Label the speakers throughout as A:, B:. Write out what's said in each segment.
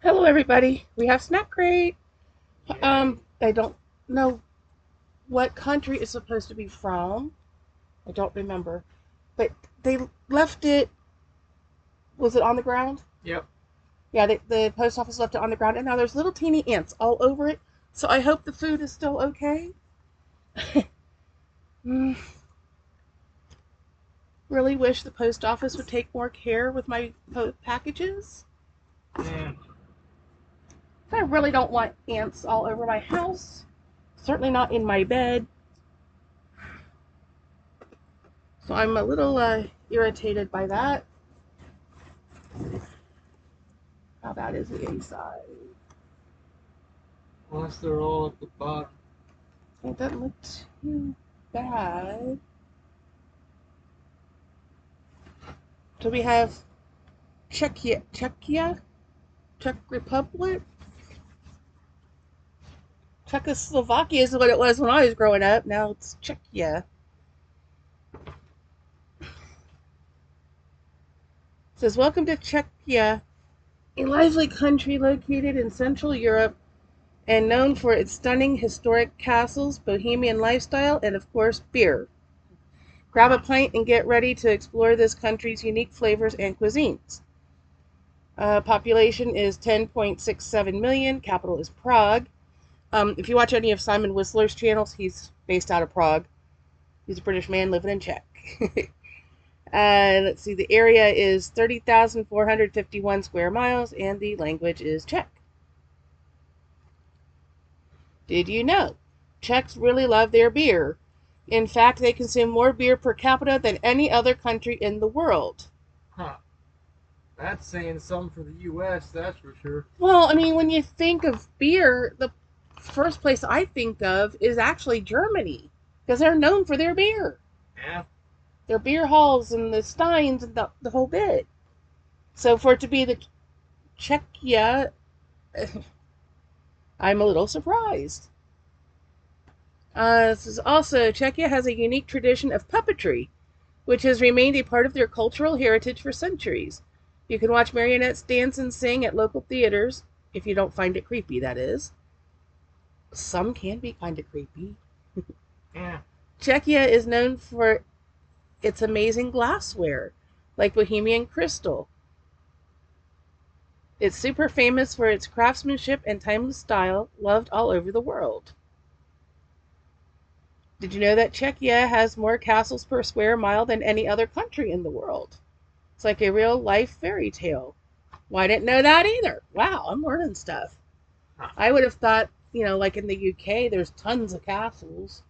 A: Hello, everybody. We have snack crate.
B: Yay.
A: I don't know what country it's supposed to be from. I don't remember, but they left it. Was it on the ground?
B: Yep.
A: Yeah, the post office left it on the ground, and now there's little teeny ants all over it. So I hope the food is still okay. Mm, really wish the post office would take more care with my packages.
B: Yeah.
A: I really don't want ants all over my house. Certainly not in my bed. So I'm a little irritated by that. How bad is the inside?
B: Unless they're all at the bottom.
A: It doesn't look too bad. So we have Czechia, Czech Republic. Czechoslovakia is what it was when I was growing up. Now it's Czechia. It says, welcome to Czechia, a lively country located in Central Europe and known for its stunning historic castles, bohemian lifestyle, and of course, beer. Grab a pint and get ready to explore this country's unique flavors and cuisines. Population is 10.67 million. Capital is Prague. If you watch any of Simon Whistler's channels, he's based out of Prague. He's a British man living in Czech. Let's see, the area is 30,451 square miles, and the language is Czech. Did you know? Czechs really love their beer. In fact, they consume more beer per capita than any other country in the world.
B: Huh. That's saying something for the U.S., that's for sure.
A: Well, I mean, when you think of beer, the first place I think of is actually Germany because they're known for their beer,
B: Yeah.
A: their beer halls and the steins and the whole bit. So for it to be the Czechia, I'm a little surprised. This is also Czechia has a unique tradition of puppetry, which has remained a part of their cultural heritage for centuries. You can watch marionettes dance and sing at local theaters, if you don't find it creepy, that is. Some can be kind of creepy.
B: Yeah.
A: Czechia is known for its amazing glassware, like Bohemian crystal. It's super famous for its craftsmanship and timeless style, loved all over the world. Did you know that Czechia has more castles per square mile than any other country in the world? It's like a real life fairy tale. Well, I didn't know that either. Wow, I'm learning stuff.
B: Huh.
A: I would have thought, like in the UK, there's tons of castles.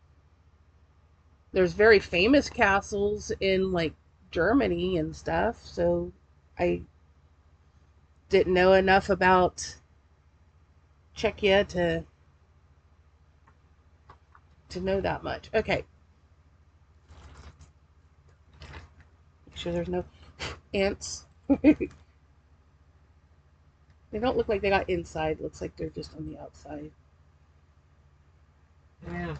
A: There's very famous castles in like Germany and stuff. So I didn't know enough about Czechia to know that much. Okay, make sure there's no ants. They don't look like they got inside. Looks like they're just on the outside.
B: Yeah.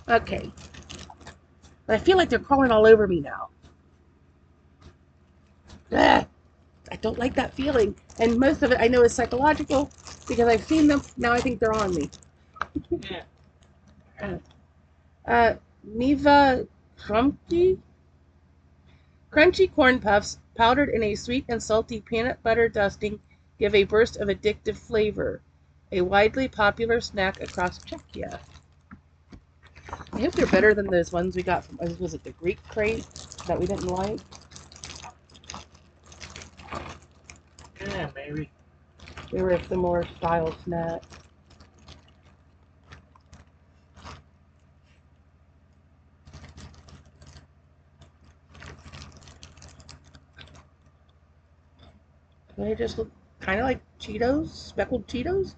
A: Okay, but I feel like they're crawling all over me now. Ugh, I don't like that feeling, and most of it I know is psychological because I've seen them. Now I think they're on me.
B: Yeah.
A: Uh, uh, Miva Crunchy? Crunchy corn puffs, powdered in a sweet and salty peanut butter dusting, give a burst of addictive flavor. A widely popular snack across Czechia. I hope they're better than those ones we got from, was it the Greek crate that we didn't like?
B: Yeah, maybe.
A: They were a similar style snack. They just look kind of like Cheetos, speckled Cheetos.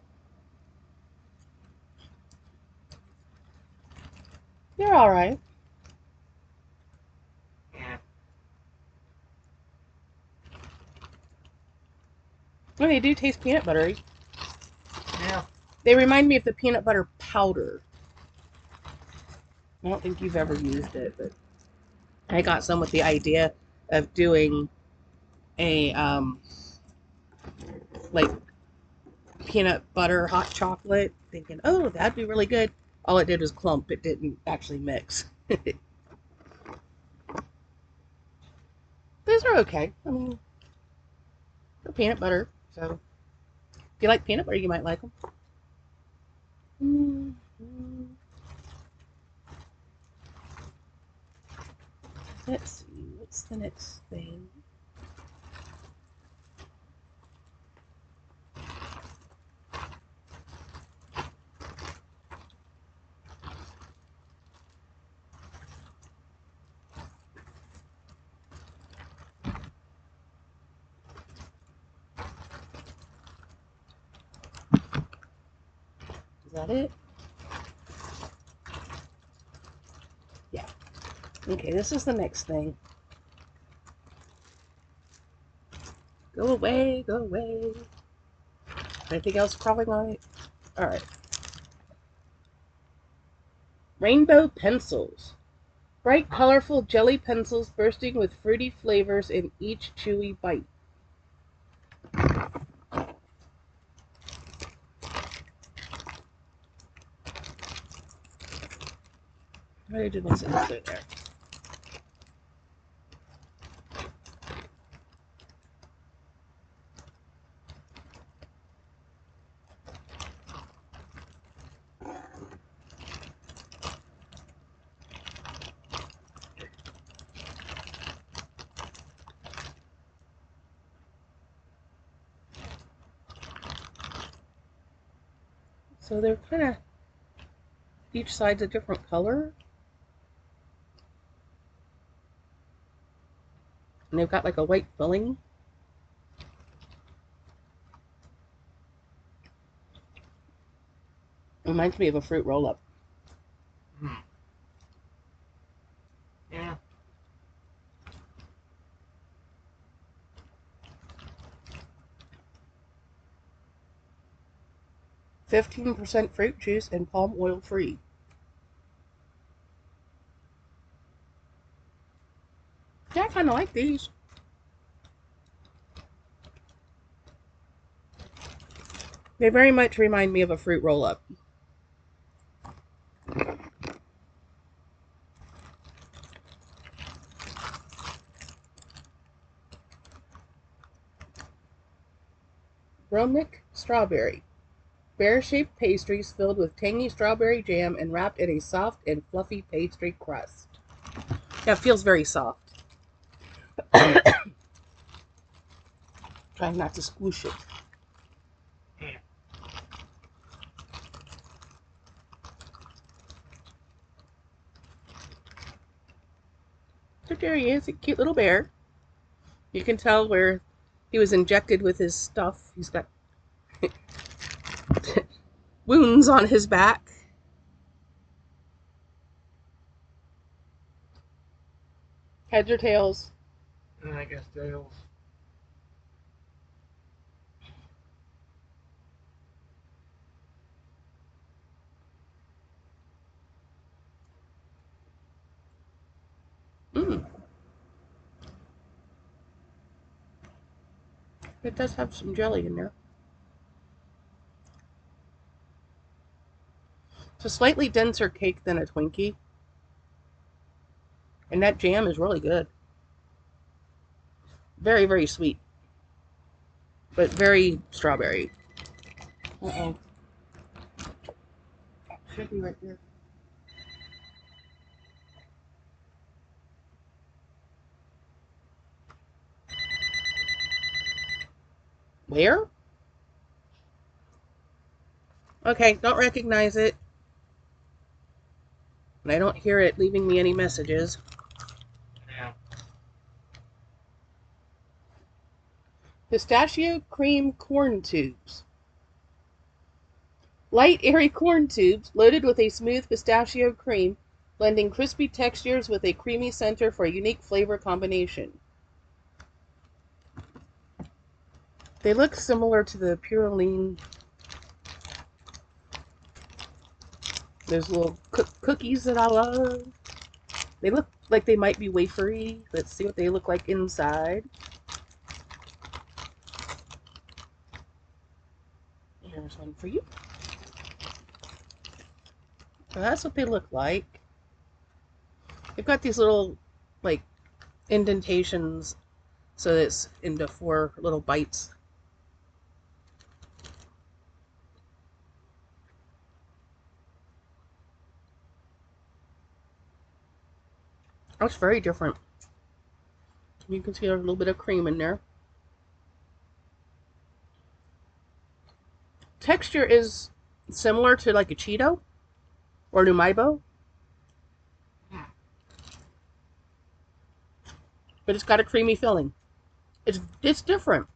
A: They're all right.
B: Yeah.
A: Well, they do taste peanut buttery.
B: Yeah.
A: They remind me of the peanut butter powder. I don't think you've ever used it, but I got some with the idea of doing a like peanut butter hot chocolate, thinking, oh, that'd be really good. All it did was clump. It didn't actually mix. These are okay. I mean, they're peanut butter, so if you like peanut butter, you might like them. Mm-hmm. Let's see, what's the next thing? Is that it? Yeah. Okay, this is the next thing. Go away, go away. Anything else crawling on it? Alright. Rainbow pencils. Bright, colorful jelly pencils bursting with fruity flavors in each chewy bite. Why did I sit this there? So they're kind of, each side's a different color. And they've got like a white filling. Reminds me of a fruit roll-up.
B: Yeah.
A: 15% fruit juice and palm oil free. Yeah, I kind of like these. They very much remind me of a fruit roll-up. Bromic strawberry. Bear-shaped pastries filled with tangy strawberry jam and wrapped in a soft and fluffy pastry crust. Yeah, it feels very soft. Trying not to squish it. So there he is, a cute little bear. You can tell where he was injected with his stuff. He's got wounds on his back. Heads or tails?
B: I guess tails.
A: Mmm. It does have some jelly in there. It's a slightly denser cake than a Twinkie. And that jam is really good. Very, very sweet. But very strawberry. Uh-oh. Should be right there. Where? Okay, don't recognize it. And I don't hear it leaving me any messages.
B: Yeah.
A: Pistachio cream corn tubes. Light, airy corn tubes loaded with a smooth pistachio cream, blending crispy textures with a creamy center for a unique flavor combination. They look similar to the Purine. Those little cookies that I love. They look like they might be wafery. Let's see what they look like inside. There's one for you. So that's what they look like. They've got these little, like, indentations so that it's into 4 little bites. That's very different. You can see there's a little bit of cream in there. Texture is similar to like a Cheeto or Numaibo, but it's got a creamy filling. It's different.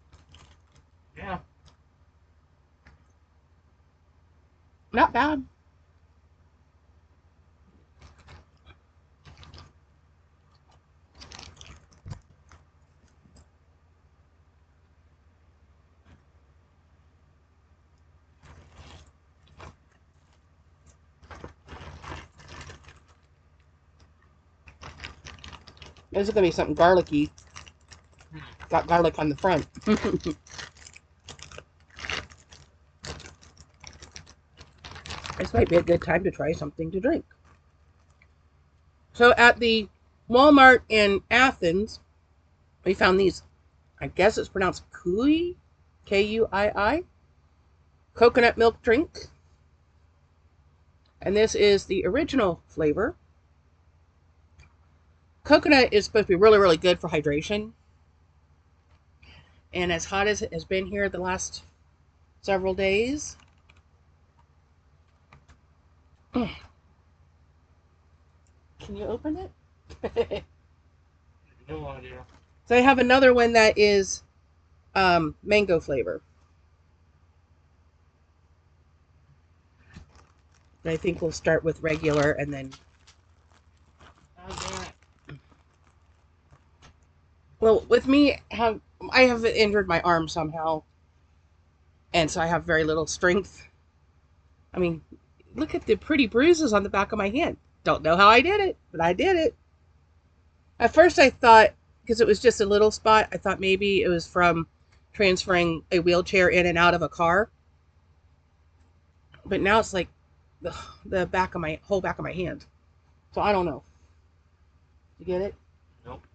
B: Yeah.
A: Not bad. This is gonna be something garlicky. Got garlic on the front. This might be a good time to try something to drink. So at the Walmart in Athens, we found these, I guess it's pronounced Kui, Kuii, coconut milk drink. And this is the original flavor. Coconut is supposed to be really, really good for hydration. And as hot as it has been here the last several days. Can you open it?
B: No idea.
A: So I have another one that is mango flavor. I think we'll start with regular and then... Well, with me, I have injured my arm somehow. And so I have very little strength. I mean, look at the pretty bruises on the back of my hand. Don't know how I did it, but I did it. At first I thought, because it was just a little spot, I thought maybe it was from transferring a wheelchair in and out of a car. But now it's like the back of my whole back of my hand. So I don't know. You get it?
B: Nope.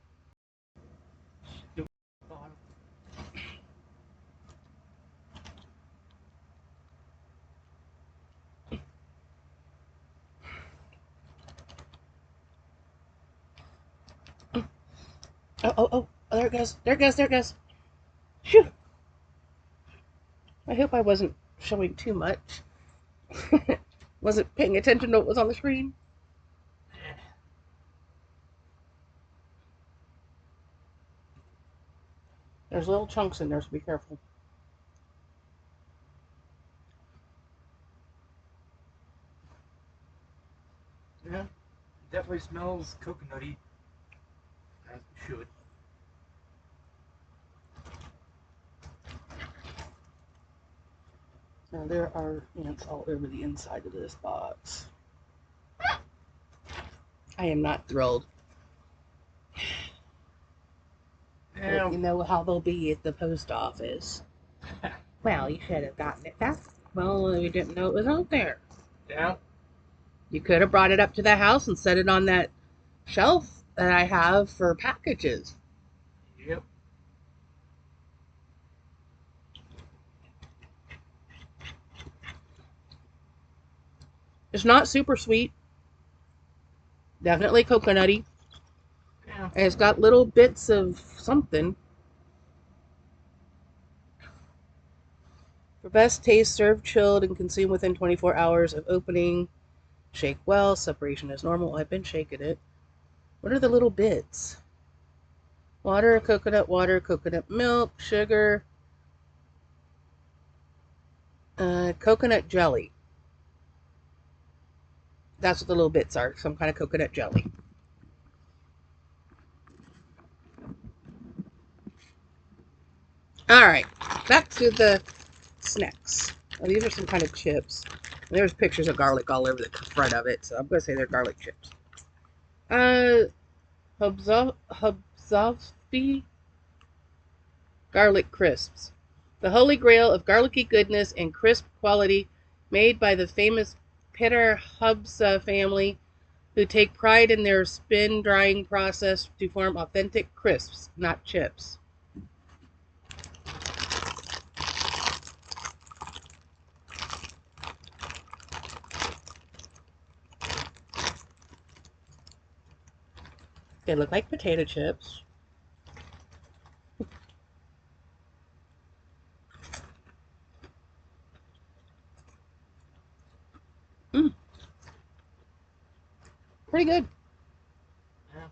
A: Oh, there it goes. There it goes. There it goes. Phew. I hope I wasn't showing too much. Wasn't paying attention to what was on the screen. There's little chunks in there, so be careful.
B: Yeah. It definitely smells coconutty. As it should.
A: Now there are ants all over the inside of this box. I am not thrilled.
B: Yeah.
A: You know how they'll be at the post office. Well, you should have gotten it back. Well, we didn't know it was out there.
B: Yeah.
A: You could have brought it up to the house and set it on that shelf that I have for packages.
B: Yep.
A: It's not super sweet. Definitely coconutty.
B: Yeah.
A: And it's got little bits of something. For best taste, serve chilled and consume within 24 hours of opening. Shake well. Separation is normal. I've been shaking it. What are the little bits? Water, coconut milk, sugar, coconut jelly. That's what the little bits are. Some kind of coconut jelly. Alright, back to the snacks. Well, these are some kind of chips. There's pictures of garlic all over the front of it, so I'm going to say they're garlic chips. Hubzovsky garlic crisps. The holy grail of garlicky goodness and crisp quality made by the famous Peter Hubsa family, who take pride in their spin drying process to form authentic crisps, not chips. They look like potato chips. Mm, pretty good.
B: Yeah.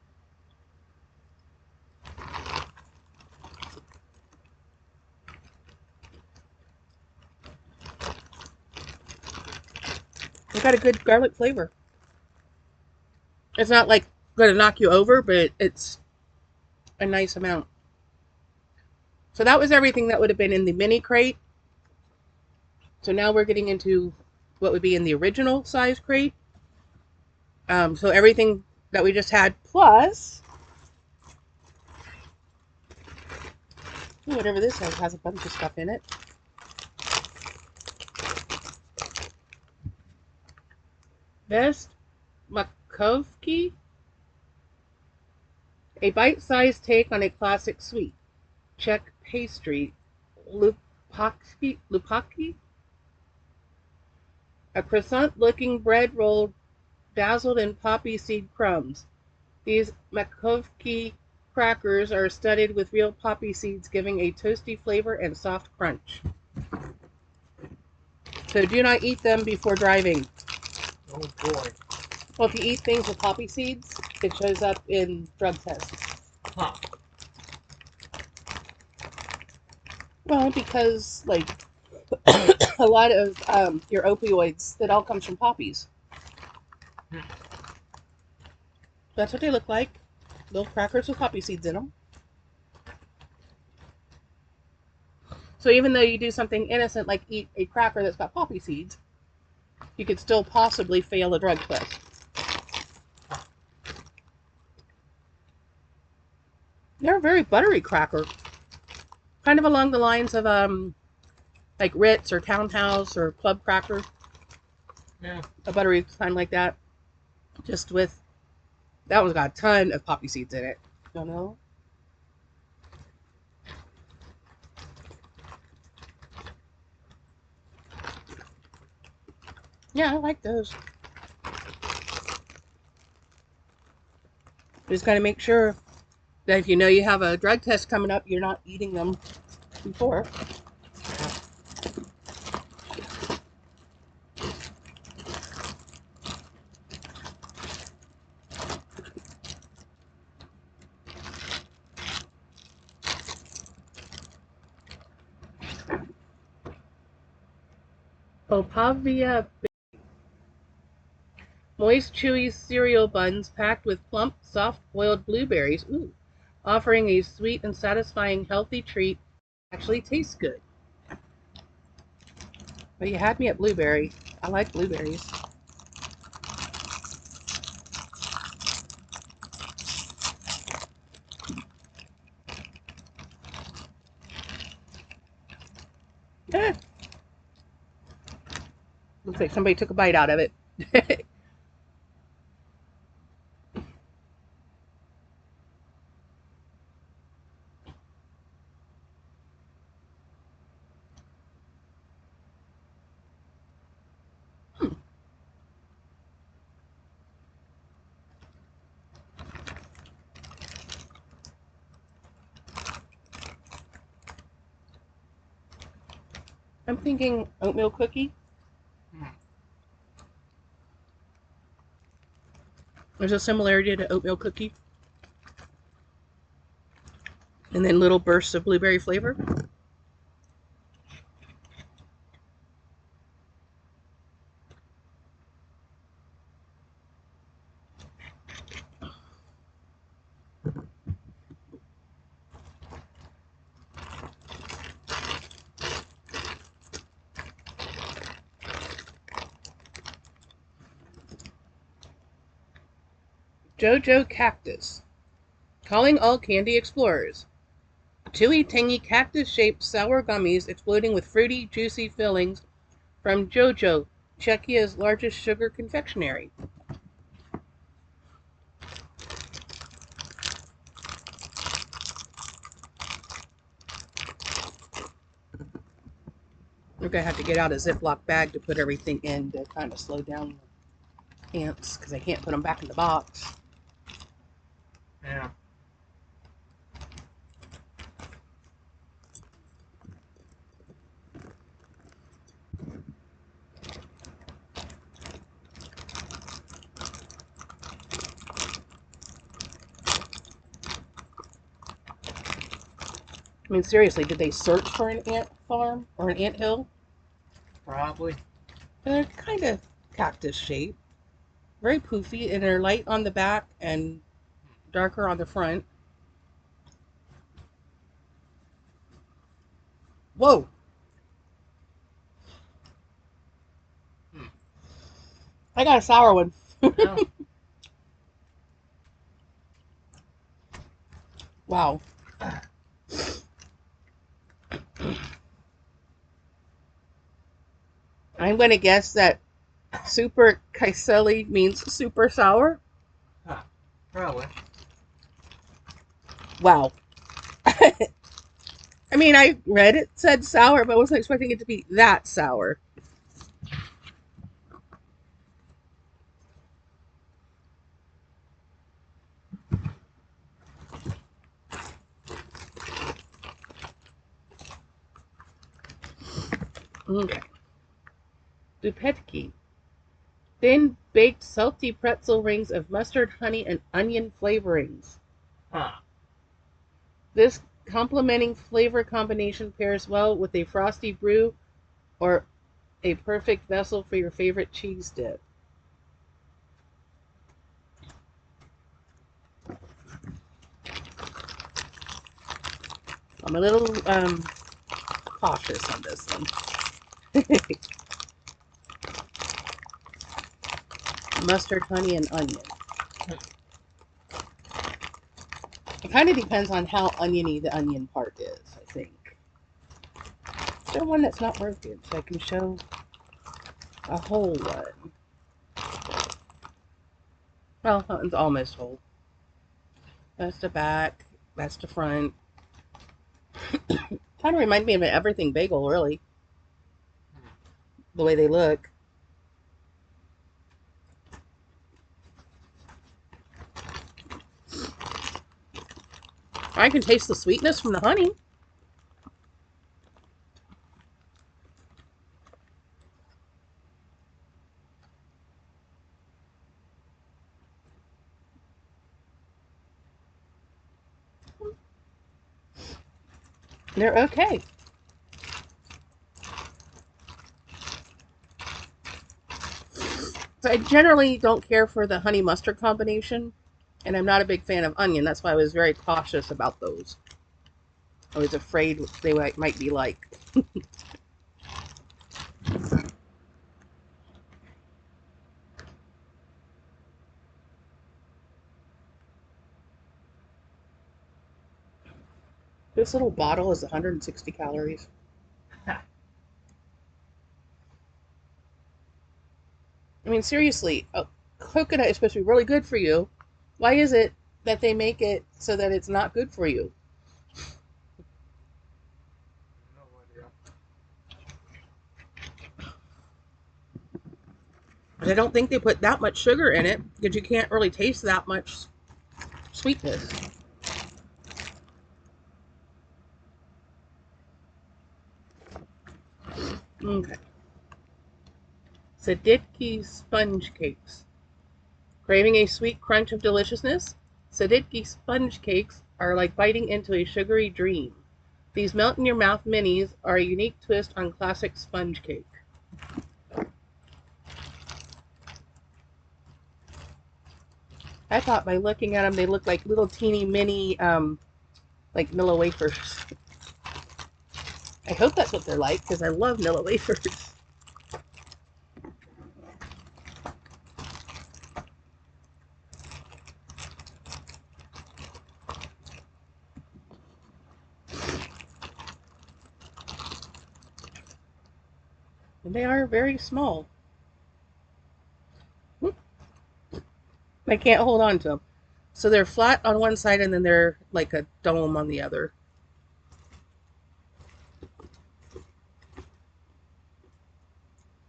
A: It's got a good garlic flavor. It's not like going to knock you over, but it's a nice amount. So that was everything that would have been in the mini crate. So now we're getting into what would be in the original size crate. So everything that we just had plus whatever this has a bunch of stuff in it. Best Makovki, a bite-sized take on a classic sweet. Czech pastry. Lupaki, a croissant-looking bread roll dazzled in poppy seed crumbs. These Makovki crackers are studded with real poppy seeds, giving a toasty flavor and soft crunch. So do not eat them before driving.
B: Oh boy.
A: Well, if you eat things with poppy seeds, it shows up in drug tests.
B: Huh.
A: Well, because like a lot of your opioids, that all comes from poppies. That's what they look like. Little crackers with poppy seeds in them. So even though you do something innocent like eat a cracker that's got poppy seeds, you could still possibly fail a drug test. They're a very buttery cracker. Kind of along the lines of like Ritz or Townhouse or Club Cracker.
B: Yeah.
A: A buttery kind like that. Just with that one's got a ton of poppy seeds in it. You know? Yeah, I like those. Just gotta make sure that if you know you have a drug test coming up, you're not eating them before. Opavia, moist, chewy cereal buns packed with plump, soft-boiled blueberries. Ooh, offering a sweet and satisfying healthy treat. Actually tastes good. But you had me at blueberry. I like blueberries. Eh, looks like somebody took a bite out of it. I'm thinking oatmeal cookie. There's a similarity to oatmeal cookie. And then little bursts of blueberry flavor. Jojo Cactus. Calling all candy explorers. Chewy, tangy, cactus-shaped sour gummies exploding with fruity, juicy fillings from JoJo, Czechia's largest sugar confectionery. We're going to have to get out a Ziploc bag to put everything in to kind of slow down the ants because I can't put them back in the box.
B: Yeah.
A: I mean, seriously, did they search for an ant farm or an ant hill?
B: Probably.
A: They're kind of cactus shaped, very poofy, and they're light on the back and darker on the front. Whoa! I got a sour one.
B: Yeah.
A: Wow. I'm going to guess that super Kaiseli means super sour.
B: Huh. Probably.
A: Wow. I mean, I read it said sour, but I wasn't expecting it to be that sour. Okay. Dupetki. Thin, baked, salty pretzel rings of mustard, honey, and onion flavorings.
B: Huh.
A: This complementing flavor combination pairs well with a frosty brew or a perfect vessel for your favorite cheese dip. I'm a little cautious on this one. Mustard, honey, and onion. It kind of depends on how oniony the onion part is, I think. Is there one that's not broken so I can show a whole one? Well, that one's almost whole. That's the back. That's the front. Kind of remind me of an everything bagel, really. The way they look. I can taste the sweetness from the honey. They're okay. So I generally don't care for the honey mustard combination, and I'm not a big fan of onion. That's why I was very cautious about those. I was afraid they might be like. This little bottle is 160 calories. I mean, seriously, coconut is supposed to be really good for you. Why is it that they make it so that it's not good for you?
B: No idea.
A: And I don't think they put that much sugar in it because you can't really taste that much sweetness. Okay. Saditki sponge cakes. Craving a sweet crunch of deliciousness? Saditki sponge cakes are like biting into a sugary dream. These melt in your mouth minis are a unique twist on classic sponge cake. I thought by looking at them they looked like little teeny mini like Nilla wafers. I hope that's what they're like because I love Nilla wafers. And they are very small. I can't hold on to them. So they're flat on one side and then they're like a dome on the other.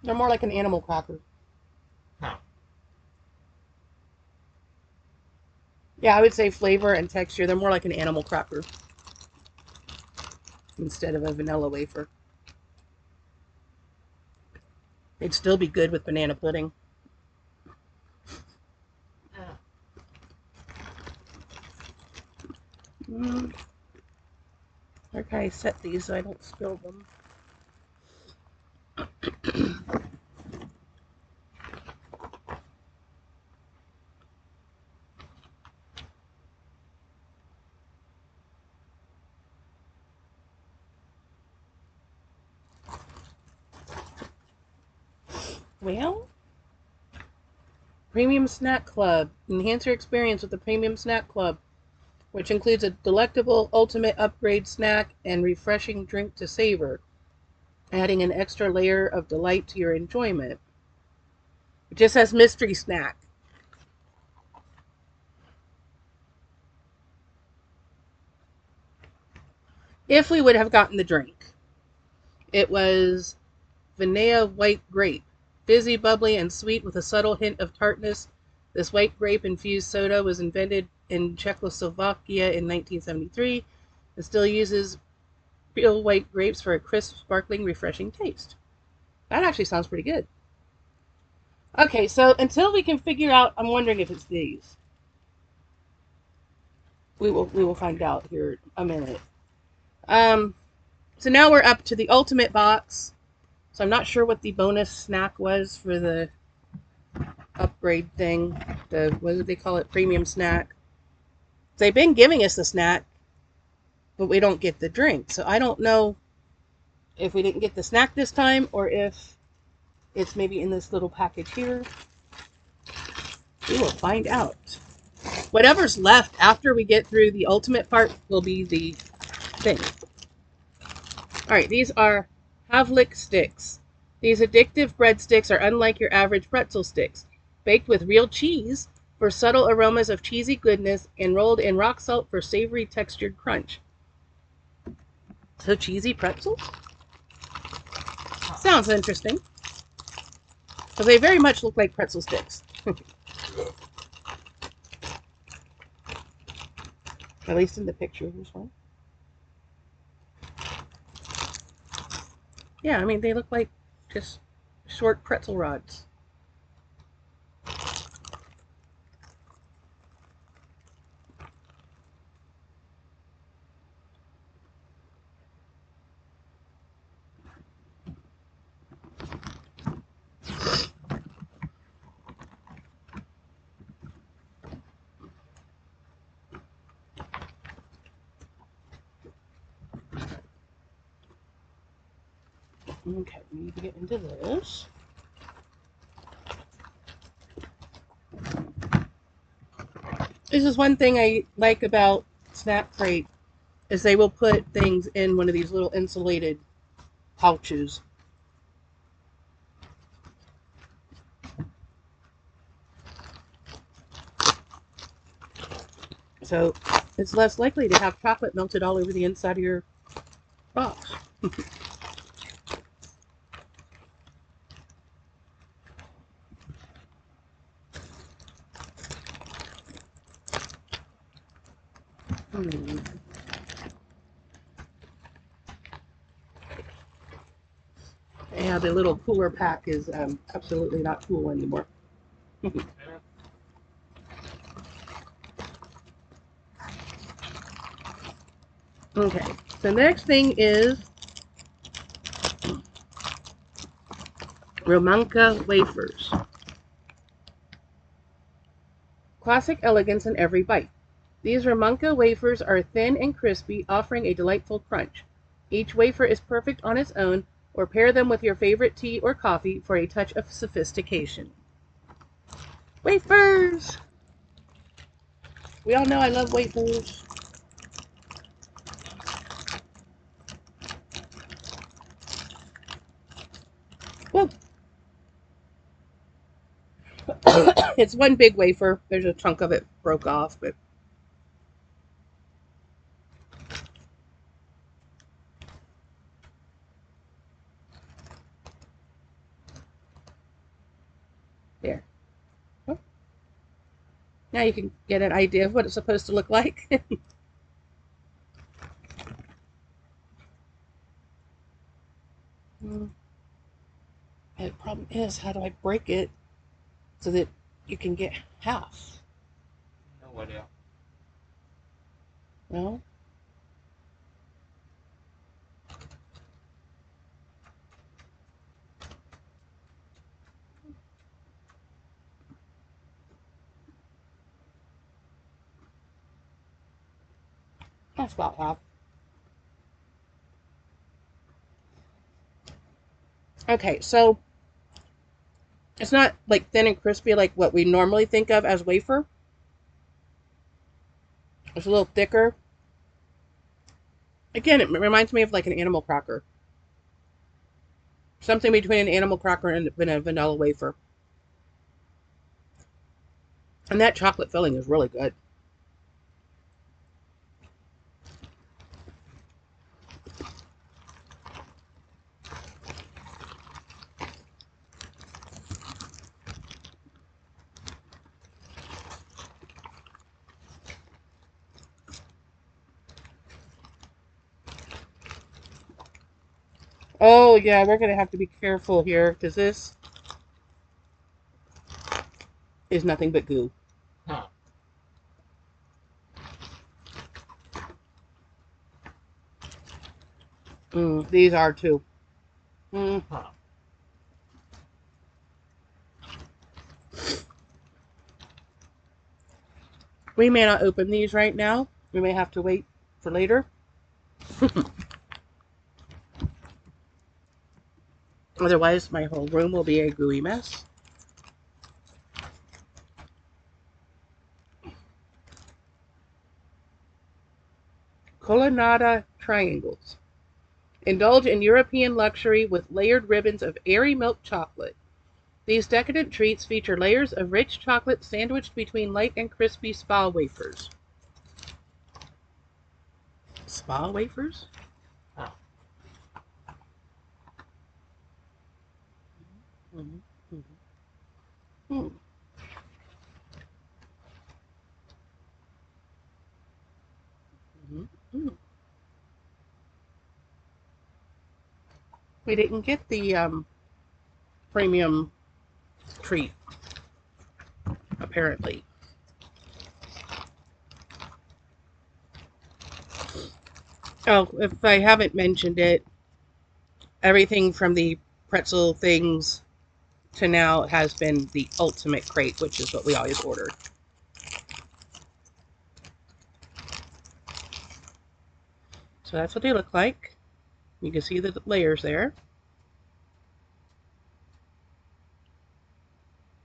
A: They're more like an animal cracker.
B: Huh.
A: Yeah, I would say flavor and texture. They're more like an animal cracker instead of a vanilla wafer. They'd still be good with banana pudding.
B: Yeah.
A: Mm. Okay, I set these so I don't spill them. Well, Premium Snack Club. Enhance your experience with the Premium Snack Club, which includes a delectable ultimate upgrade snack and refreshing drink to savor, adding an extra layer of delight to your enjoyment. It just says mystery snack. If we would have gotten the drink, it was Vinea White Grape. Fizzy, bubbly, and sweet with a subtle hint of tartness, this white grape infused soda was invented in Czechoslovakia in 1973 and still uses real white grapes for a crisp, sparkling, refreshing taste. That actually sounds pretty good. Okay, so until we can figure out, I'm wondering if it's these. We will find out here in a minute. Um, so now we're up to the ultimate box. So I'm not sure what the bonus snack was for the upgrade thing. The what do they call it? Premium snack. They've been giving us the snack, but we don't get the drink. So I don't know if we didn't get the snack this time or if it's maybe in this little package here. We will find out. Whatever's left after we get through the ultimate part will be the thing. All right, these are Havlik sticks. These addictive breadsticks are unlike your average pretzel sticks. Baked with real cheese for subtle aromas of cheesy goodness and rolled in rock salt for savory textured crunch. So cheesy pretzels? Sounds interesting. Because they very much look like pretzel sticks. At least in the picture. Here's one. Yeah, I mean, they look like just short pretzel rods. Okay, we need to get into this. This is one thing I like about Snap Crate is they will put things in one of these little insulated pouches. So it's less likely to have chocolate melted all over the inside of your box. Yeah, the little cooler pack is absolutely not cool anymore. Okay, so next thing is Romanka wafers. Classic elegance in every bite. These Romanka wafers are thin and crispy, offering a delightful crunch. Each wafer is perfect on its own, or pair them with your favorite tea or coffee for a touch of sophistication. Wafers! We all know I love wafers. Well, it's one big wafer. There's a chunk of it broke off, but there. Oh, now you can get an idea of what it's supposed to look like. Mm, the problem is, how do I break it so that you can get half?
B: No idea.
A: No? That's about half. Okay, so it's not like thin and crispy like what we normally think of as wafer. It's a little thicker. Again, it reminds me of like an animal cracker. Something between an animal cracker and a vanilla wafer. And that chocolate filling is really good. Oh, yeah, we're going to have to be careful here because this is nothing but goo.
B: Huh.
A: These are too. Mm.
B: Huh.
A: We may not open these right now. We may have to wait for later. Otherwise, my whole room will be a gooey mess. Colonnata triangles. Indulge in European luxury with layered ribbons of airy milk chocolate. These decadent treats feature layers of rich chocolate sandwiched between light and crispy spa wafers. Spa wafers?
B: Huh.
A: Mm-hmm. Mm-hmm. Mm-hmm. We didn't get the premium treat, apparently. Oh, if I haven't mentioned it, everything from the pretzel things to now has been the ultimate crate, which is what we always ordered. So that's what they look like. You can see the layers there.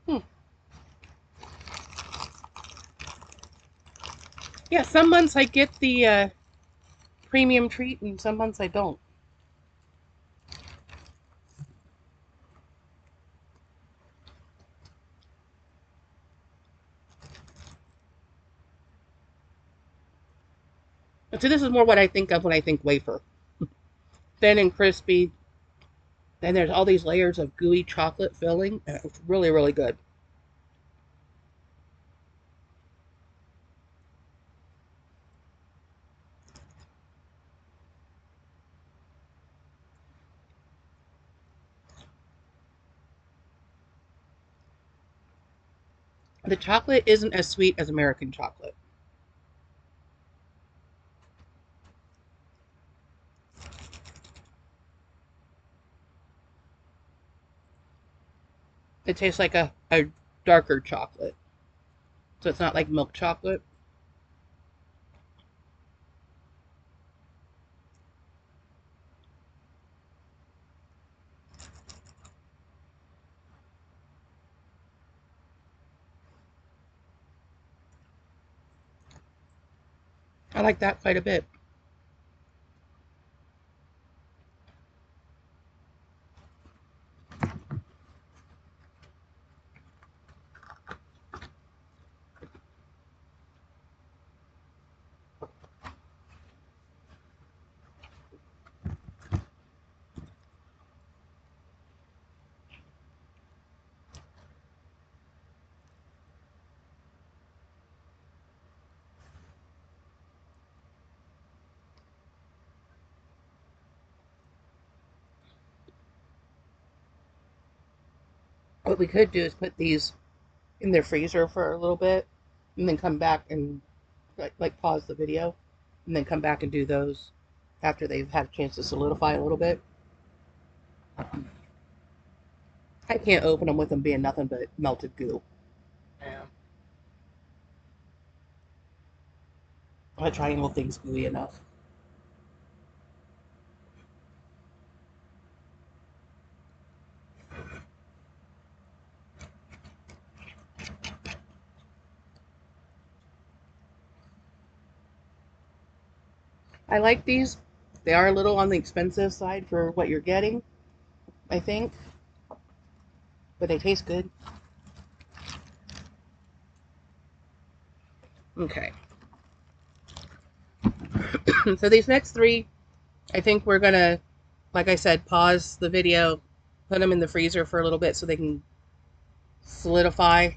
A: Hmm. Yeah, some months I get the premium treat, and some months I don't. So this is more what I think of when I think wafer. Thin and crispy. Then there's all these layers of gooey chocolate filling. It's really, really good. The chocolate isn't as sweet as American chocolate. It tastes like a darker chocolate. So it's not like milk chocolate. I like that quite a bit. What we could do is put these in their freezer for a little bit and then come back and like pause the video and then come back and do those after they've had a chance to solidify a little bit. I can't open them with them being nothing but melted goo.
B: Yeah.
A: That triangle thing's gooey enough. I like these. They are a little on the expensive side for what you're getting, I think, but they taste good. Okay. So these next three, I think we're going to, like I said, pause the video, put them in the freezer for a little bit so they can solidify.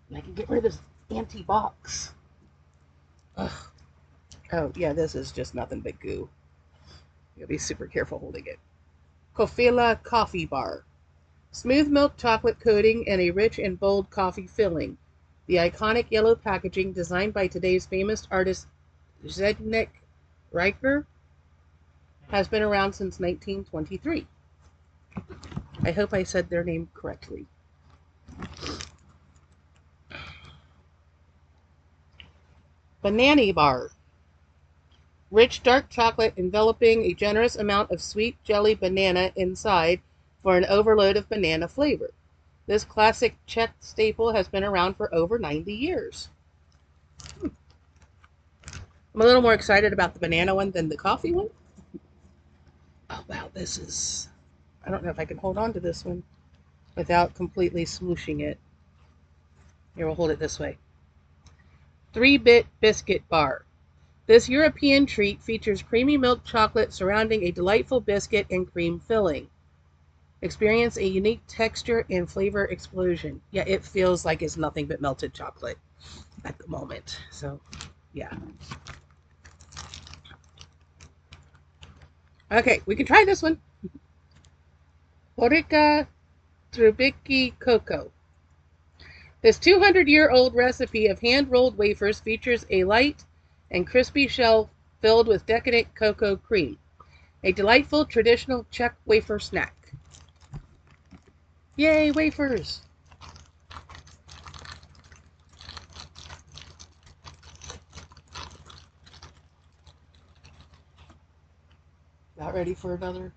A: And I can get rid of this anti box. Ugh. Oh, yeah, this is just nothing but goo. You gotta be super careful holding it. Kofila Coffee Bar. Smooth milk chocolate coating and a rich and bold coffee filling. The iconic yellow packaging, designed by today's famous artist Zdeněk Riker, has been around since 1923. I hope I said their name correctly. Banana Bar. Rich dark chocolate enveloping a generous amount of sweet jelly banana inside for an overload of banana flavor. This classic Czech staple has been around for over 90 years. I'm a little more excited about the banana one than the coffee one. Oh, wow, this is... I don't know if I can hold on to this one without completely smooshing it. Here, we'll hold it this way. 3-bit biscuit bar. This European treat features creamy milk chocolate surrounding a delightful biscuit and cream filling. Experience a unique texture and flavor explosion. Yeah, it feels like it's nothing but melted chocolate at the moment. So, yeah. Okay, we can try this one. Horeca Trubiki Cocoa. This 200-year-old recipe of hand-rolled wafers features a light and crispy shell filled with decadent cocoa cream. A delightful traditional Czech wafer snack. Yay, wafers! Not ready for another?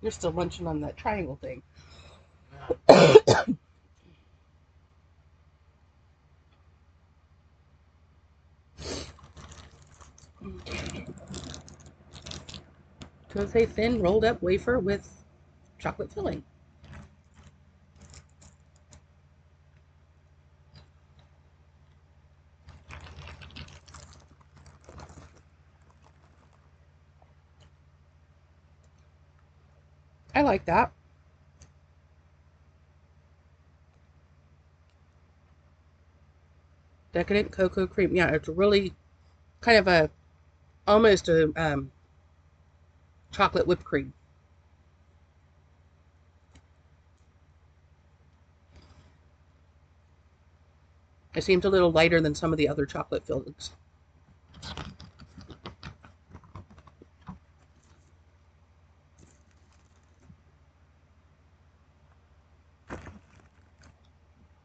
A: You're still munching on that triangle thing. So it's a thin rolled up wafer with chocolate filling. I like that. Decadent cocoa cream. Yeah, it's really kind of a almost a chocolate whipped cream. It seems a little lighter than some of the other chocolate fillings.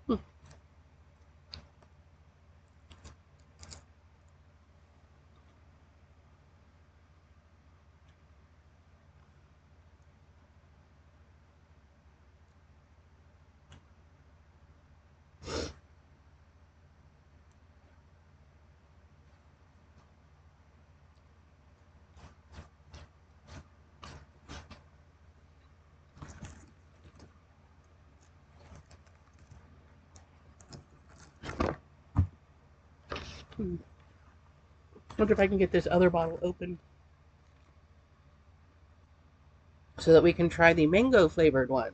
A: Hmm. Hmm. Wonder if I can get this other bottle open so that we can try the mango flavored one.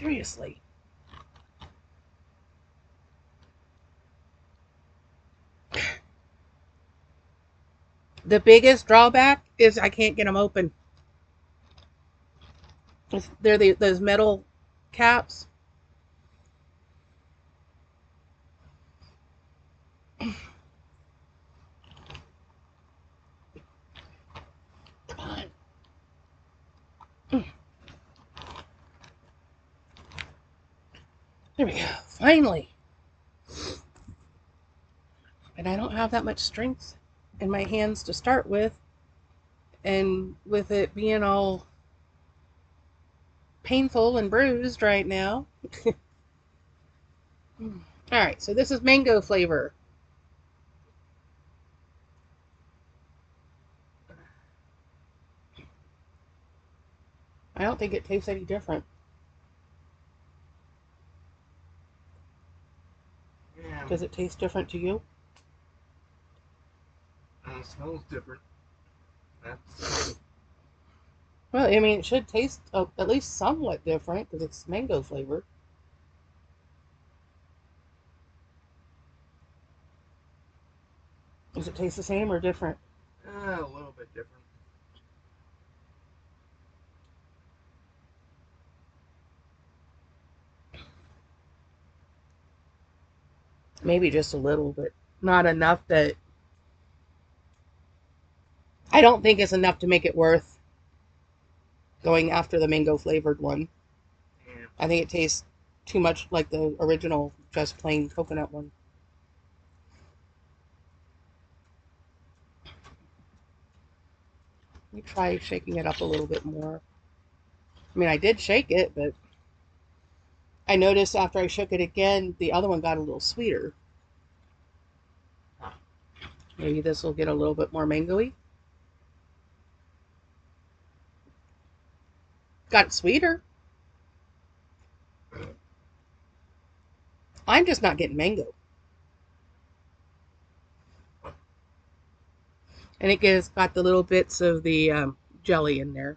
A: Seriously. The biggest drawback is I can't get them open. They're those metal caps. Come on. There we go. Finally. And I don't have that much strength in my hands to start with. And with it being all painful and bruised right now. All right, so this is mango flavor. I don't think it tastes any different.
B: Yeah.
A: Does it taste different to you?
B: It smells different. That's.
A: Well, I mean, it should taste at least somewhat different because it's mango flavor. Does it taste the same or different?
B: A little bit different.
A: Maybe just a little, but not enough that I don't think it's enough to make it worth going after the mango flavored one.
B: Yeah.
A: I think it tastes too much like the original, just plain coconut one. Let me try shaking it up a little bit more. I mean, I did shake it, but I noticed after I shook it again, the other one got a little sweeter. Maybe this will get a little bit more mangoey. Got sweeter. I'm just not getting mango. And it got the little bits of the jelly in there.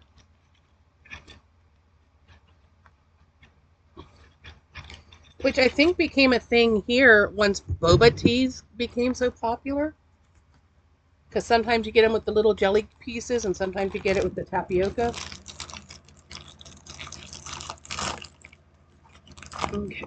A: Which I think became a thing here once boba teas became so popular. Because sometimes you get them with the little jelly pieces and sometimes you get it with the tapioca. Okay.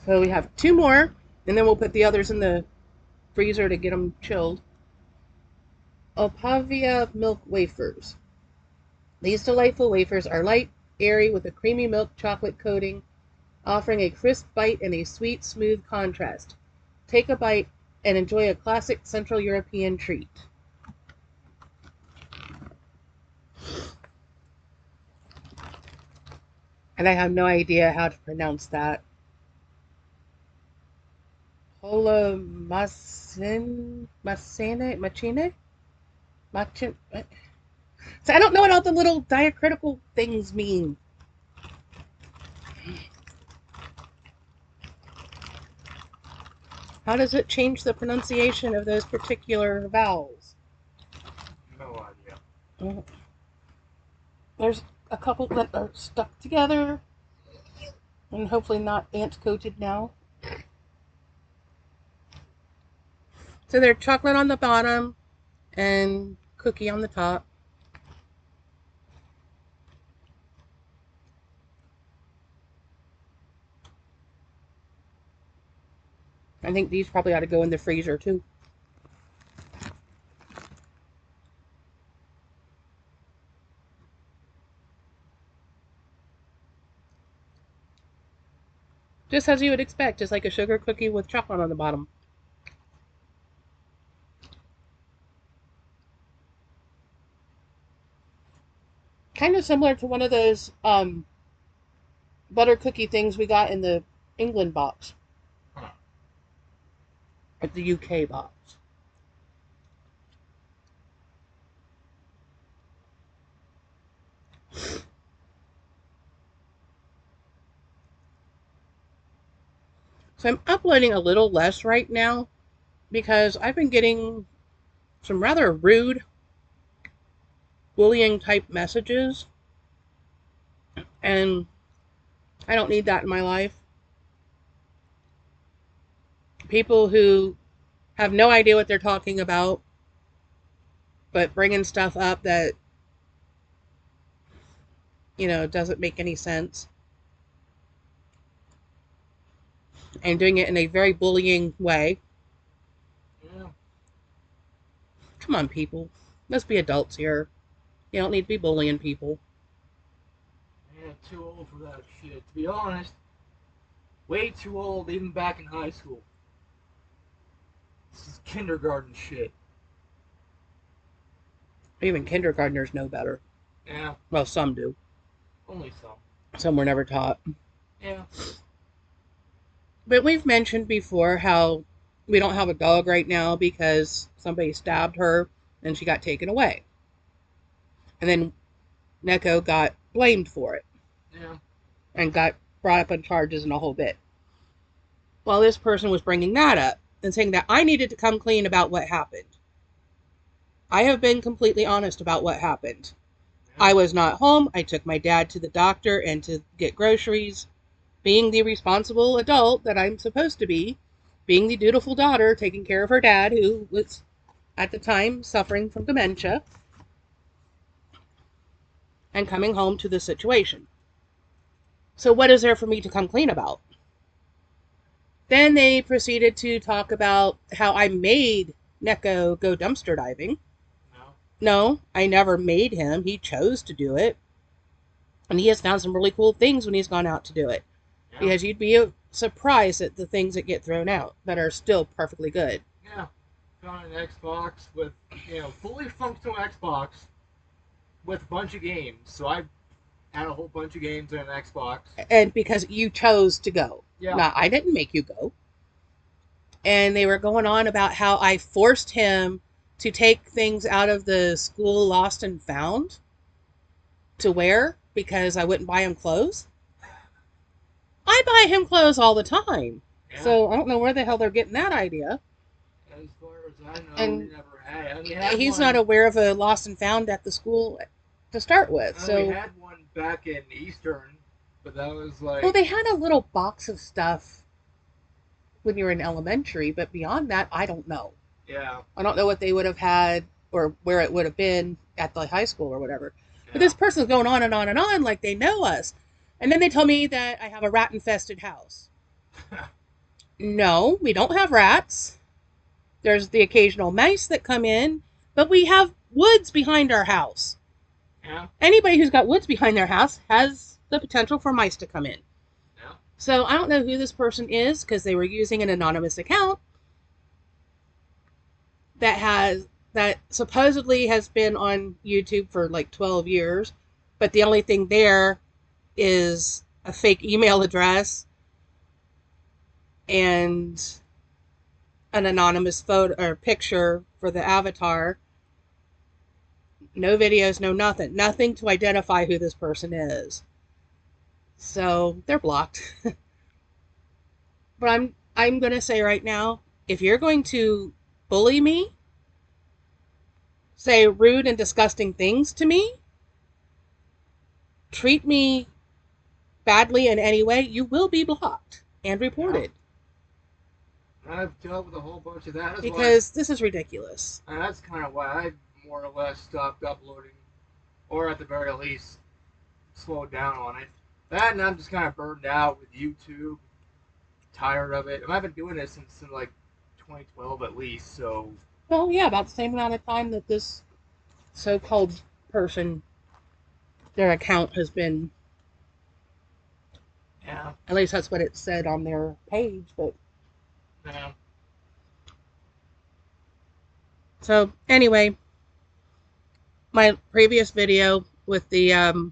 A: So we have two more, and then we'll put the others in the freezer to get them chilled. Opavia milk wafers. These delightful wafers are light, airy, with a creamy milk chocolate coating, offering a crisp bite and a sweet, smooth contrast. Take a bite and enjoy a classic Central European treat. And I have no idea how to pronounce that. Hola Machine? So I don't know what all the little diacritical things mean. How does it change the pronunciation of those particular vowels?
B: No idea.
A: There's a couple that are stuck together and hopefully not ant coated now. So they're chocolate on the bottom and cookie on the top. I think these probably ought to go in the freezer too. Just as you would expect, just like a sugar cookie with chocolate on the bottom. Kind of similar to one of those butter cookie things we got in the England box.
B: Huh.
A: Or the UK box. So I'm uploading a little less right now because I've been getting some rather rude bullying type messages, and I don't need that in my life. People who have no idea what they're talking about, but bringing stuff up that, doesn't make any sense, and doing it in a very bullying way.
B: Yeah.
A: Come on, people. Let's be adults here. You don't need to be bullying people.
B: Yeah, too old for that shit. To be honest, way too old, even back in high school. This is kindergarten shit.
A: Even kindergartners know better.
B: Yeah,
A: Well, some do.
B: only some.
A: Some were never taught.
B: Yeah.
A: But we've mentioned before how we don't have a dog right now because somebody stabbed her and she got taken away. And then Neko got blamed for it
B: Yeah.
A: and got brought up on charges and a whole bit. Well, this person was bringing that up and saying that I needed to come clean about what happened. I have been completely honest about what happened.
B: Yeah.
A: I was not home. I took my dad to the doctor and to get groceries, being the responsible adult that I'm supposed to be, being the dutiful daughter, taking care of her dad, who was at the time suffering from dementia, and coming home to this situation. So, what is there for me to come clean about? Then they proceeded to talk about how I made Neko go dumpster diving.
B: No.
A: No, I never made him. He chose to do it. And he has found some really cool things when he's gone out to do it.
B: Yeah.
A: Because you'd be surprised at the things that get thrown out that are still perfectly good.
B: Yeah. Found an Xbox with, fully functional Xbox with a bunch of games. So I had a whole bunch of games on an Xbox.
A: And because you chose to go.
B: Yeah.
A: Now, I didn't make you go. And they were going on about how I forced him to take things out of the school lost and found to wear because I wouldn't buy him clothes. I buy him clothes all the time.
B: Yeah.
A: So I don't know where the hell they're getting that idea.
B: As far as I know,
A: And
B: we never had. We had
A: he's
B: one,
A: not aware of a lost and found at the school to start with. So
B: we had one back in Eastern, but that was like.
A: well, they had a little box of stuff when you were in elementary, but beyond that, I don't know.
B: Yeah.
A: I don't know what they would have had or where it would have been at the high school or whatever.
B: Yeah.
A: But this person's going on and on and on like they know us. And then they tell me that I have a rat infested house. No, we don't have rats. There's the occasional mice that come in, but we have woods behind our house.
B: Yeah.
A: Anybody who's got woods behind their house has the potential for mice to come in.
B: Yeah.
A: So I don't know who this person is because they were using an anonymous account that supposedly has been on YouTube for like 12 years, but the only thing there is a fake email address and an anonymous photo or picture for the avatar. No videos, no nothing. Nothing to identify who this person is. So they're blocked. But I'm going to say right now, if you're going to bully me, say rude and disgusting things to me, treat me badly in any way, you will be blocked and reported.
B: Yeah. I've dealt with a whole bunch of that.
A: Because this is ridiculous.
B: And that's kind of why I more or less stopped uploading, or at the very least, slowed down on it. That, and I'm just kind of burned out with YouTube. Tired of it. I've been doing this since like 2012 at least, so.
A: Well, yeah, about the same amount of time that this so-called person, their account has been.
B: Yeah.
A: At least that's what it said on their page, but.
B: Yeah.
A: So, anyway, my previous video with the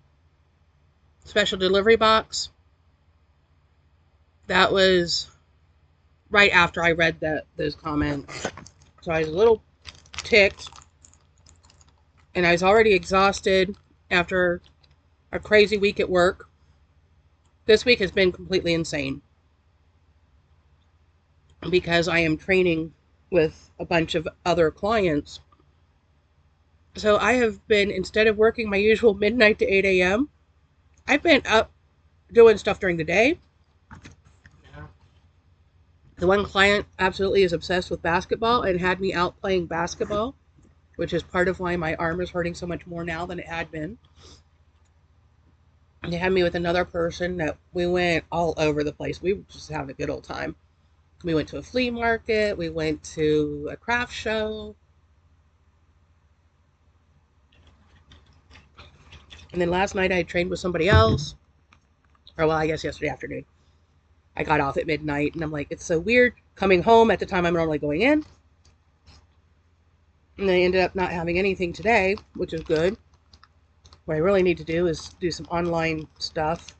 A: special delivery box, that was right after I read those comments. So I was a little ticked, and I was already exhausted after a crazy week at work. This week has been completely insane because I am training with a bunch of other clients. So I have been, instead of working my usual midnight to 8 a.m., I've been up doing stuff during the day.
B: Yeah.
A: The one client absolutely is obsessed with basketball and had me out playing basketball, which is part of why my arm is hurting so much more now than it had been. They had me with another person that we went all over the place. We were just having a good old time. We went to a flea market. We went to a craft show. And then last night I trained with somebody else. Or, well, I guess yesterday afternoon. I got off at midnight and I'm like, it's so weird coming home at the time I'm normally going in. And I ended up not having anything today, which is good. What I really need to do is do some online stuff.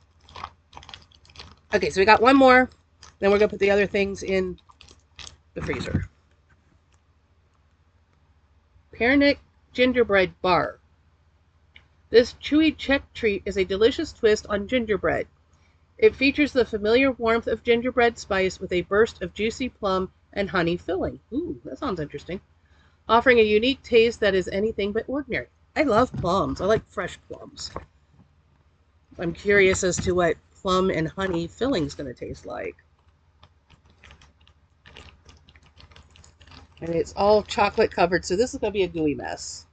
A: Okay, so we got one more. Then we're going to put the other things in the freezer. Pernick Gingerbread Bar. This chewy Czech treat is a delicious twist on gingerbread. It features the familiar warmth of gingerbread spice with a burst of juicy plum and honey filling. Ooh, that sounds interesting. Offering a unique taste that is anything but ordinary. I love plums. I like fresh plums. I'm curious as to what plum and honey filling is going to taste like. And it's all chocolate covered, so this is going to be a gooey mess.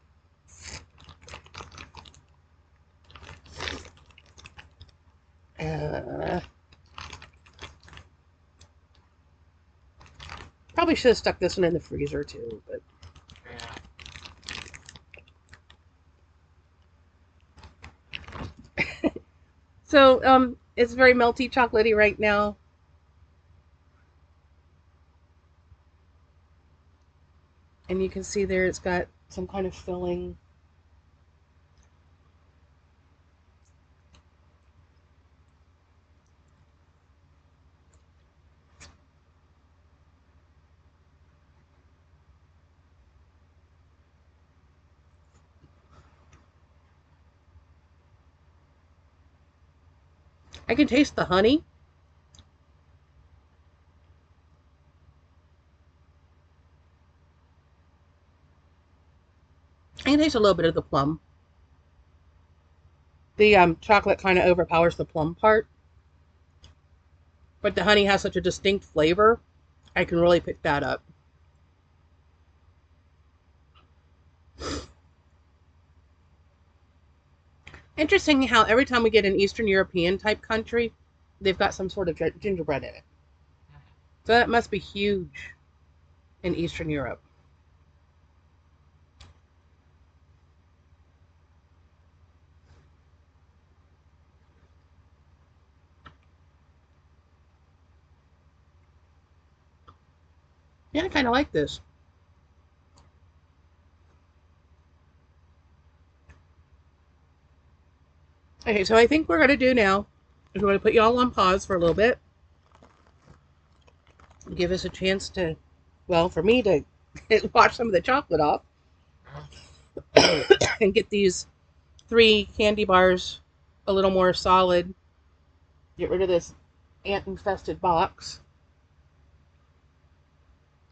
A: Probably should have stuck this one in the freezer too, but
B: Yeah.
A: so it's very melty chocolatey right now. And you can see there it's got some kind of filling. I can taste the honey. I can taste a little bit of the plum. The chocolate kind of overpowers the plum part. But the honey has such a distinct flavor, I can really pick that up. Interesting how every time we get an Eastern European type country, they've got some sort of gingerbread in it. So that must be huge in Eastern Europe. Yeah, I kind of like this. Okay, so I think we're going to do now is we're going to put you all on pause for a little bit. Give us a chance to, well, for me to wash some of the chocolate off and get these 3 candy bars a little more solid. Get rid of this ant-infested box.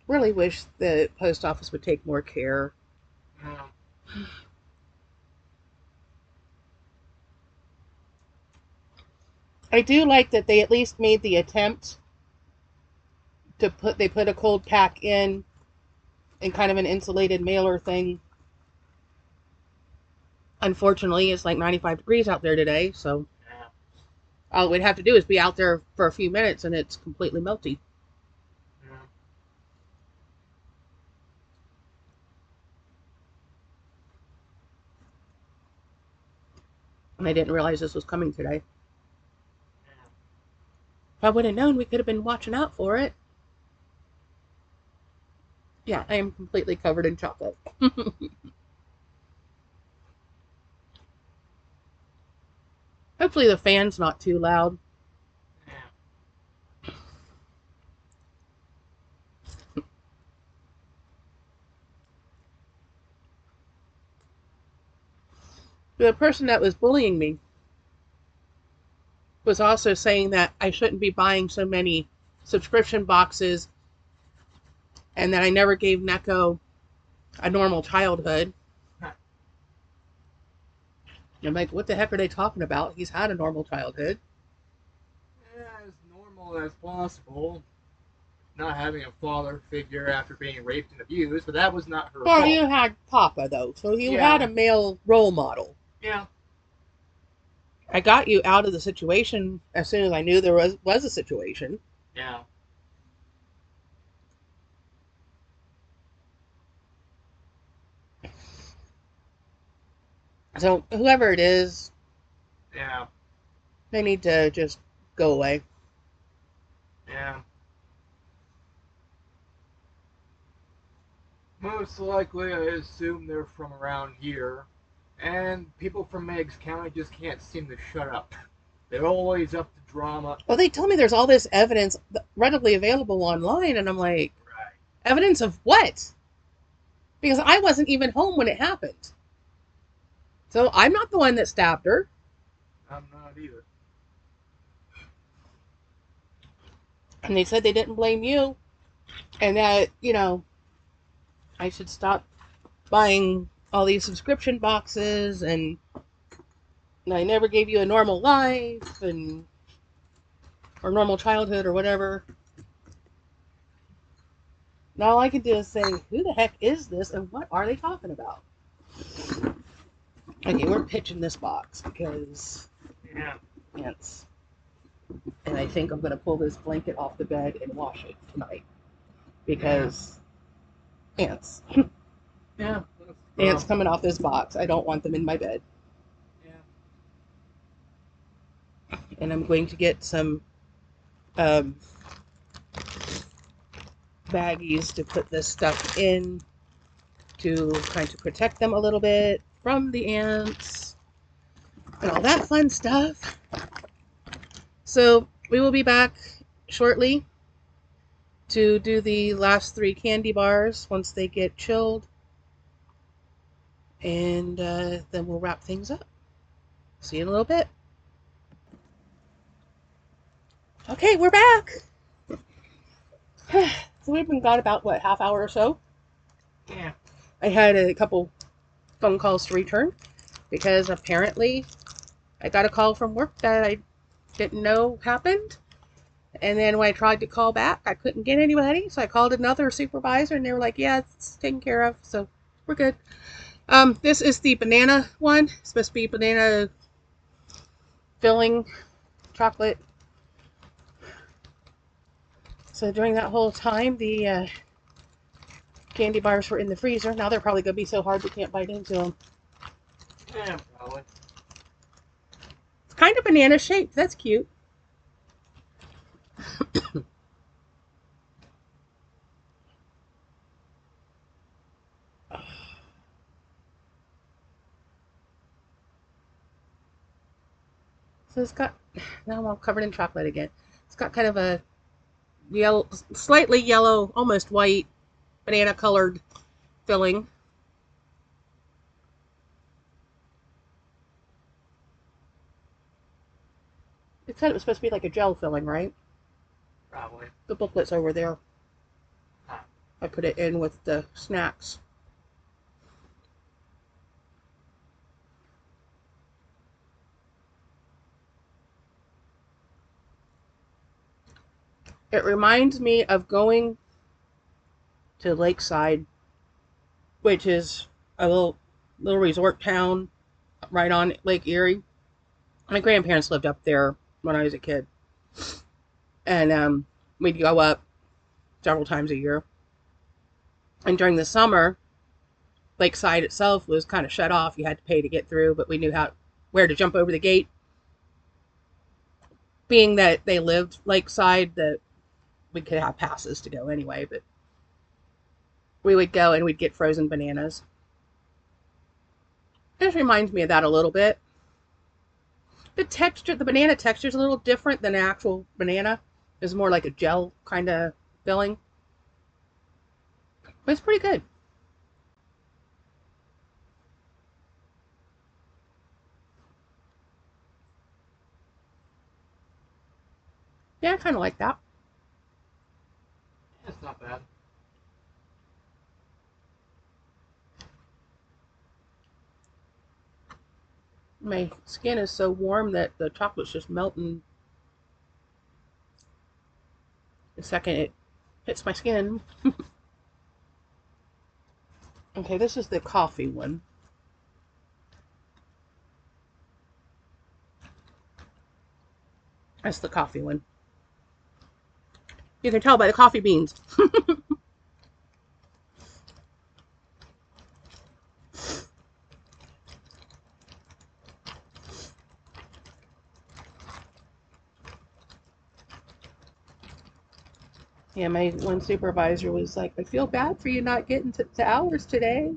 A: Really wish the post office would take more care.
B: Yeah.
A: I do like that they at least made the attempt to put a cold pack in kind of an insulated mailer thing. Unfortunately, it's like 95 degrees out there today, so all we'd have to do is be out there for a few minutes and it's completely melty.
B: Yeah.
A: And I didn't realize this was coming today. If I would have known, we could have been watching out for it. Yeah, I am completely covered in chocolate. Hopefully the fan's not too loud.
B: Yeah.
A: The person that was bullying me was also saying that I shouldn't be buying so many subscription boxes and that I never gave Neko a normal childhood. I'm like, what the heck are they talking about? He's had a normal childhood.
B: Yeah, as normal as possible. Not having a father figure after being raped and abused, but that was not her
A: Well,
B: fault.
A: you had Papa, though, so you had
B: Yeah,
A: a male role model.
B: yeah,
A: I got you out of the situation as soon as I knew there was a situation.
B: yeah,
A: So whoever it is,
B: yeah,
A: they need to just go away.
B: yeah. Most likely, I assume they're from around here, and people from Meigs County just can't seem to shut up. They're always up to drama.
A: Well, they tell me there's all this evidence readily available online, and I'm like,
B: Right.
A: evidence of what? Because I wasn't even home when it happened. So I'm not the one that stabbed her.
B: I'm not either.
A: And they said they didn't blame you, and that, I should stop buying all these subscription boxes, and I never gave you a normal life and or normal childhood or whatever. Now all I can do is say, who the heck is this and what are they talking about? Okay, we're pitching this box because
B: Yeah,
A: ants. And I think I'm going to pull this blanket off the bed and wash it tonight
B: yeah,
A: because ants.
B: yeah.
A: Ants coming off this box. I don't want them in my bed.
B: Yeah,
A: And I'm going to get some um, baggies to put this stuff in to kind of protect them a little bit from the ants and all that fun stuff. So we will be back shortly to do the last 3 candy bars once they get chilled. And then we'll wrap things up. See you in a little bit. Okay, we're back. So we've been gone about, what, half hour or so?
B: yeah.
A: I had a couple phone calls to return because apparently I got a call from work that I didn't know happened. And then when I tried to call back, I couldn't get anybody. So I called another supervisor and they were like, yeah, it's taken care of. So we're good. This is the banana one. It's supposed to be banana filling chocolate. So during that whole time, the candy bars were in the freezer. Now they're probably going to be so hard we can't bite into them.
B: Yeah, probably.
A: It's kind of banana shaped. That's cute. So it's got, now I'm all covered in chocolate again. It's got kind of a yellow, slightly yellow, almost white, banana colored filling. It said it was supposed to be like a gel filling, right?
B: Probably.
A: The booklet's over there.
B: Huh.
A: I put it in with the snacks. It reminds me of going to Lakeside, which is a little resort town right on Lake Erie. My grandparents lived up there when I was a kid, and we'd go up several times a year. And during the summer, Lakeside itself was kind of shut off. You had to pay to get through, but we knew where to jump over the gate. Being that they lived Lakeside, that we could have passes to go anyway, but we would go and we'd get frozen bananas. This reminds me of that a little bit. The banana texture is a little different than an actual banana. It's more like a gel kind of filling, but it's pretty good. Yeah, I kind of like that.
B: That's not bad.
A: My skin is so warm that the chocolate's just melting the second it hits my skin. Okay, this is the coffee one. That's the coffee one. You can tell by the coffee beans. Yeah, my one supervisor was like, I feel bad for you not getting to hours today.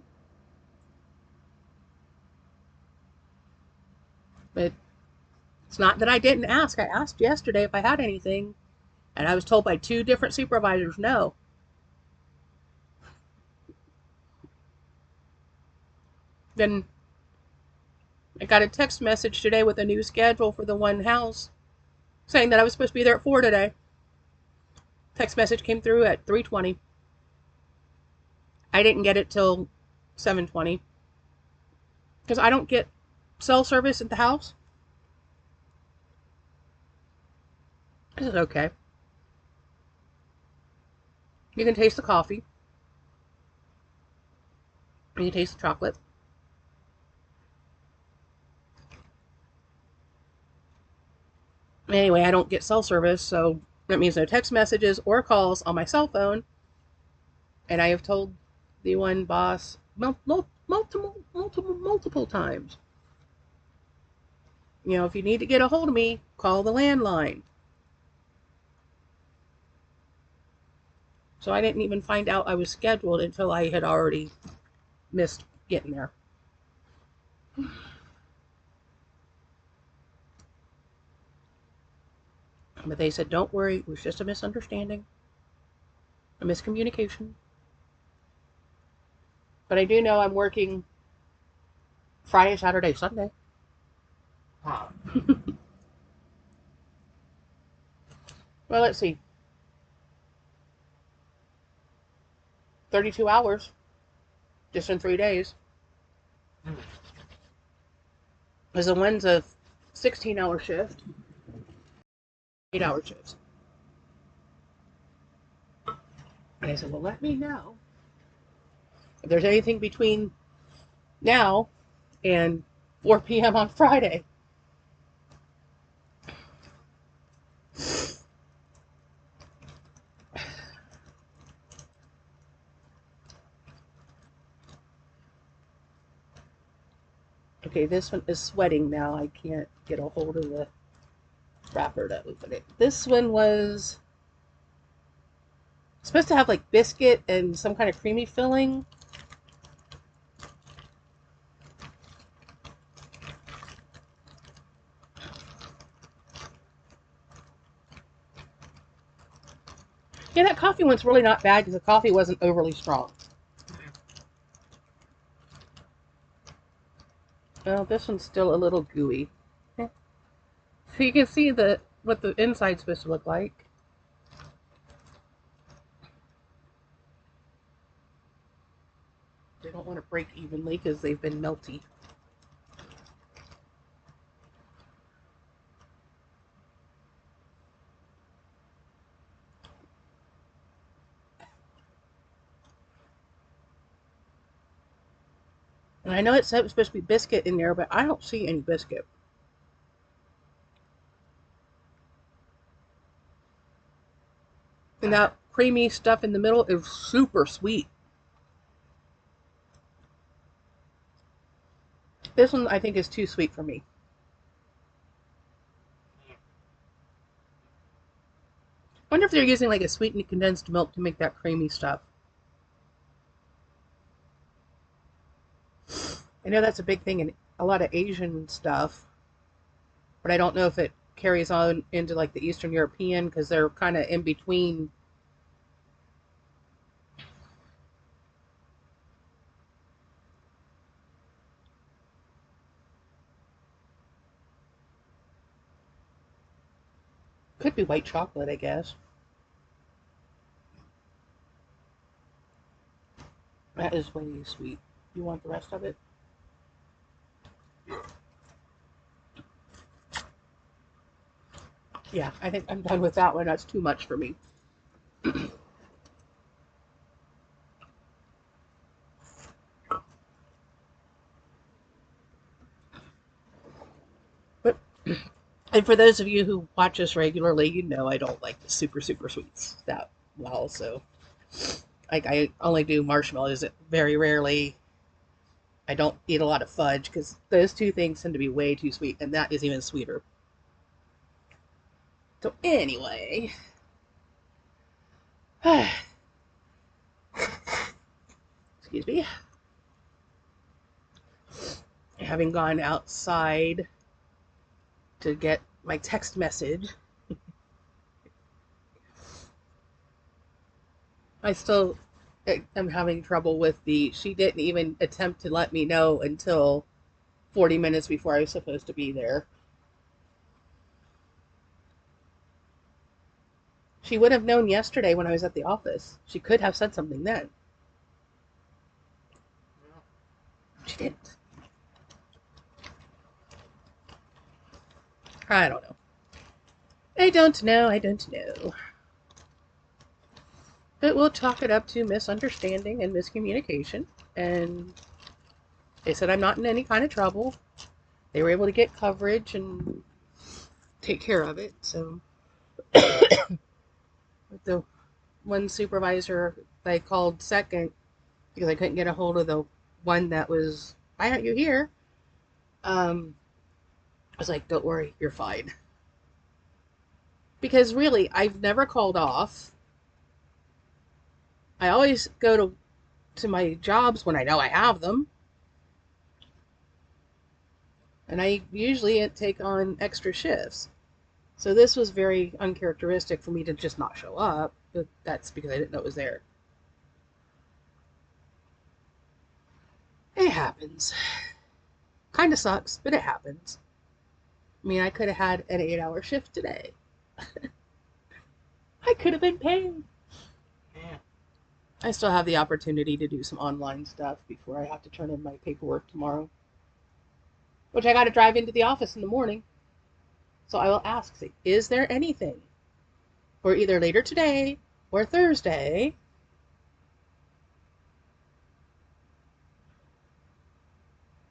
A: But it's not that I didn't ask. I asked yesterday if I had anything, and I was told by two different supervisors no. Then I got a text message today with a new schedule for the one house saying that I was supposed to be there at 4 today. Text message came through at 3:20. I didn't get it till 7:20 because I don't get cell service at the house. I said, okay. You can taste the coffee. You can taste the chocolate. Anyway, I don't get cell service, so that means no text messages or calls on my cell phone. And I have told the one boss multiple times, if you need to get a hold of me, call the landline. So I didn't even find out I was scheduled until I had already missed getting there. But they said, don't worry, it was just a misunderstanding, a miscommunication. But I do know I'm working Friday, Saturday, Sunday.
B: Huh.
A: Well, let's see. 32 hours just in 3 days. Because the one's a 16-hour shift, 8-hour shifts. And I said, well, let me know if there's anything between now and 4 p.m. on Friday. Okay, this one is sweating now. I can't get a hold of the wrapper to open it. This one was supposed to have like biscuit and some kind of creamy filling. Yeah, that coffee one's really not bad because the coffee wasn't overly strong. Well, this one's still a little gooey. So you can see what the inside's supposed to look like. They don't want to break evenly because they've been melty. And I know it said it was supposed to be biscuit in there, but I don't see any biscuit. And that creamy stuff in the middle is super sweet. This one I think is too sweet for me. I wonder if they're using like a sweetened condensed milk to make that creamy stuff. I know that's a big thing in a lot of Asian stuff, but I don't know if it carries on into like the Eastern European because they're kind of in between. Could be white chocolate, I guess. That is way sweet. You want the rest of it? Yeah, I think I'm done with that one. That's too much for me. But and for those of you who watch us regularly, you know I don't like the super sweets that well. So like I only do marshmallows very rarely. I don't eat a lot of fudge because those two things tend to be way too sweet, and that is even sweeter. So anyway, excuse me, having gone outside to get my text message, I still am having trouble with the. She didn't even attempt to let me know until 40 minutes before I was supposed to be there. She would have known yesterday when I was at the office. She could have said something then. She didn't. I don't know. I don't know. I don't know. But we'll chalk it up to misunderstanding and miscommunication. And they said I'm not in any kind of trouble. They were able to get coverage and take care of it. So the one supervisor I called second because I couldn't get a hold of the one that was, why aren't you here? I was like, don't worry, you're fine. Because really, I've never called off. I always go to my jobs when I know I have them. And I usually take on extra shifts. So this was very uncharacteristic for me to just not show up. But that's because I didn't know it was there. It happens. Kind of sucks, but it happens. I mean, I could have had an 8-hour shift today. I could have been paid.
B: Yeah.
A: I still have the opportunity to do some online stuff before I have to turn in my paperwork tomorrow. Which I got to drive into the office in the morning. So I will ask, is there anything for either later today or Thursday?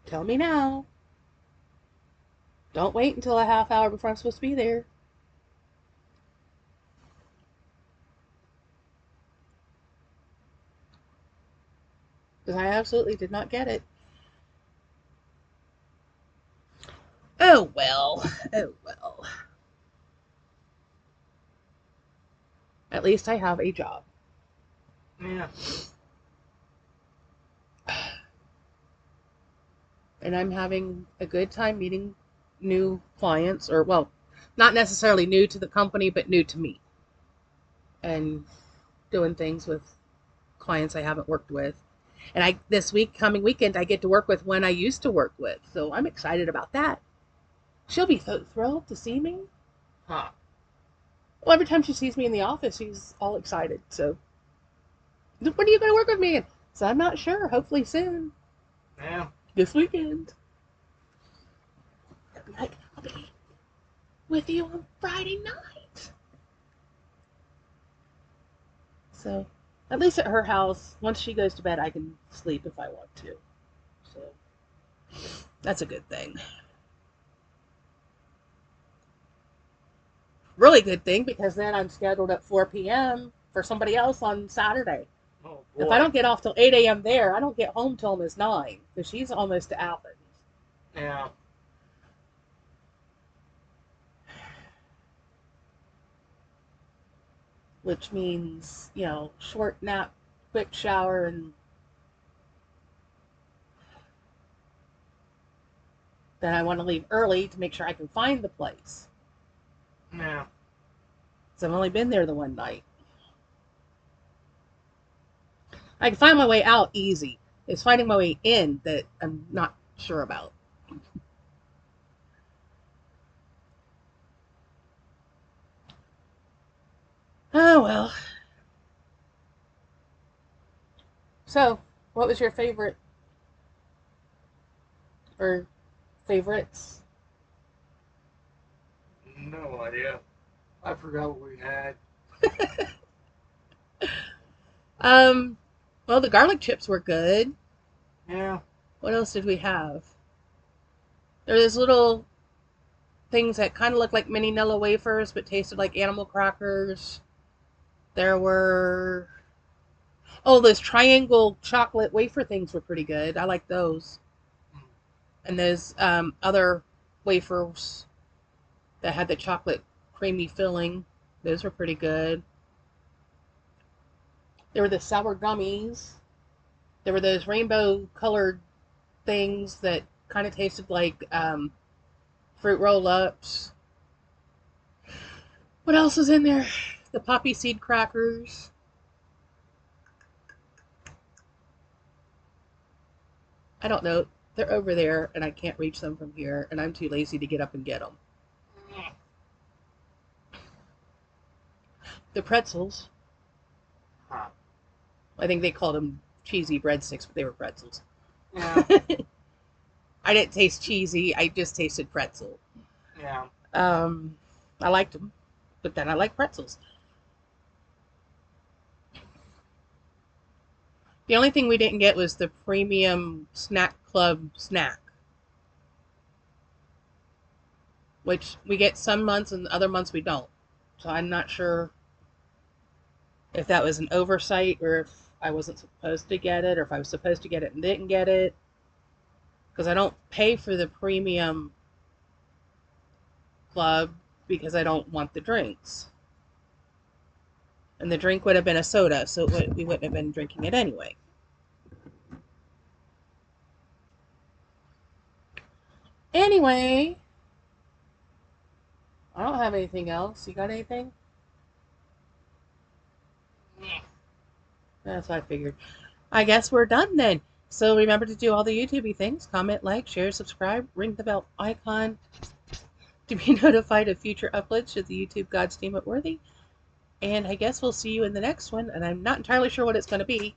A: Tell me now. Don't wait until a half hour before I'm supposed to be there. Because I absolutely did not get it. Oh well. Oh well. At least I have a job.
B: Yeah.
A: And I'm having a good time meeting new clients, or, well, not necessarily new to the company, but new to me. And doing things with clients I haven't worked with. And this coming weekend, I get to work with one I used to work with. So I'm excited about that. She'll be so thrilled to see me.
B: Huh.
A: Well, every time she sees me in the office, she's all excited. So, when are you going to work with me? So I'm not sure. Hopefully soon.
B: Yeah.
A: This weekend. I'll be with you on Friday night. So, at least at her house, once she goes to bed, I can sleep if I want to. So, that's a good thing. Really good thing because then I'm scheduled at 4 p.m. for somebody else on Saturday.
B: Oh
A: If I
B: boy.
A: don't get off till 8 a.m. there, I don't get home till almost 9 because she's almost to Athens.
B: Yeah.
A: Which means, short nap, quick shower, and then I want to leave early to make sure I can find the place.
B: Yeah.
A: So I've only been there the one night. I can find my way out easy. It's finding my way in that I'm not sure about. Oh well. So, what was your favorite or favorites?
B: No idea. I forgot what we had.
A: Um, well, the garlic chips were good.
B: Yeah.
A: What else did we have? There was little things that kind of looked like mini Nilla wafers, but tasted like animal crackers. There were those triangle chocolate wafer things were pretty good. I like those. And those other wafers that had the chocolate creamy filling, those were pretty good. There were the sour gummies. There were those rainbow colored things that kind of tasted like fruit roll ups. What else was in there? The poppy seed crackers. I don't know. They're over there and I can't reach them from here, and I'm too lazy to get up and get them. The pretzels.
B: Huh.
A: I think they called them cheesy breadsticks, but they were pretzels.
B: Yeah.
A: I didn't taste cheesy. I just tasted pretzel.
B: Yeah.
A: Um, I liked them, but then I like pretzels. The only thing we didn't get was the premium snack club snack, which we get some months and other months we don't. So I'm not sure if that was an oversight or if I wasn't supposed to get it or if I was supposed to get it and didn't get it. Because I don't pay for the premium club because I don't want the drinks. And the drink would have been a soda, so we wouldn't have been drinking it anyway. Anyway, I don't have anything else. You got anything? That's what I figured. I guess we're done then. So remember to do all the YouTubey things. Comment, like, share, subscribe, ring the bell icon to be notified of future uploads to the YouTube God's Team at Worthy. And I guess we'll see you in the next one. And I'm not entirely sure what it's going to be.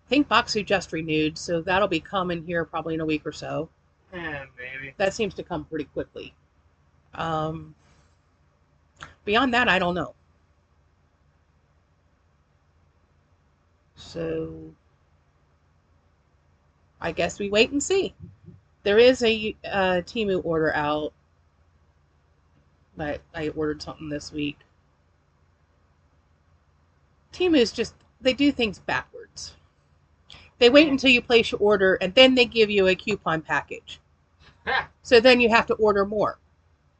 A: I think Boxu just renewed, so that'll be coming here probably in a week or so.
B: Yeah, maybe.
A: That seems to come pretty quickly. Um, Beyond that, I don't know. So I guess we wait and see. There is a Timu order out, but I ordered something this week. Timu's just, they do things backwards. They wait until you place your order and then they give you a coupon package. So then you have to order more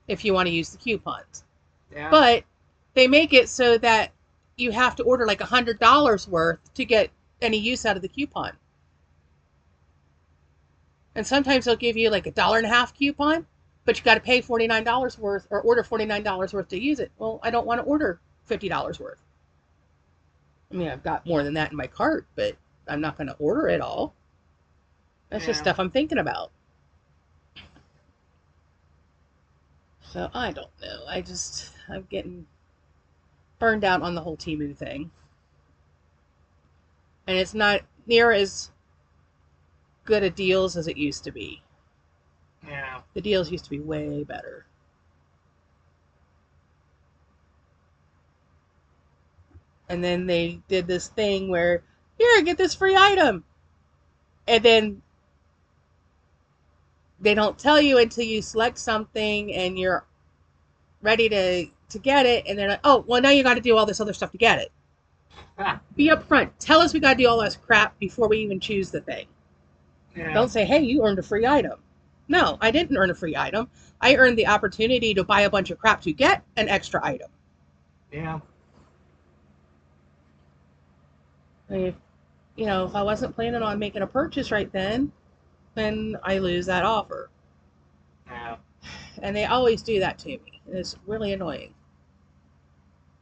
A: if you want to use the coupons.
B: Yeah.
A: But they make it so that you have to order like $100 worth to get any use out of the coupon. And sometimes they'll give you like $1.50 coupon, but you got to pay $49 worth or order $49 worth to use it. Well, I don't want to order $50 worth. I mean, I've got more than that in my cart, but I'm not going to order it all. That's just stuff I'm thinking about. So I don't know. I'm getting burned out on the whole Temu thing. And it's not near as good a deals as it used to be.
B: Yeah.
A: The deals used to be way better. And then they did this thing where, here, get this free item. And then they don't tell you until you select something and you're ready to get it. And they're like, oh, well, now you got to do all this other stuff to get it. Be upfront. Tell us we got to do all this crap before we even choose the thing.
B: Yeah.
A: Don't say, hey, you earned a free item. No, I didn't earn a free item. I earned the opportunity to buy a bunch of crap to get an extra item.
B: Yeah.
A: If I wasn't planning on making a purchase right then I lose that offer.
B: Yeah.
A: And they always do that to me. It's really annoying.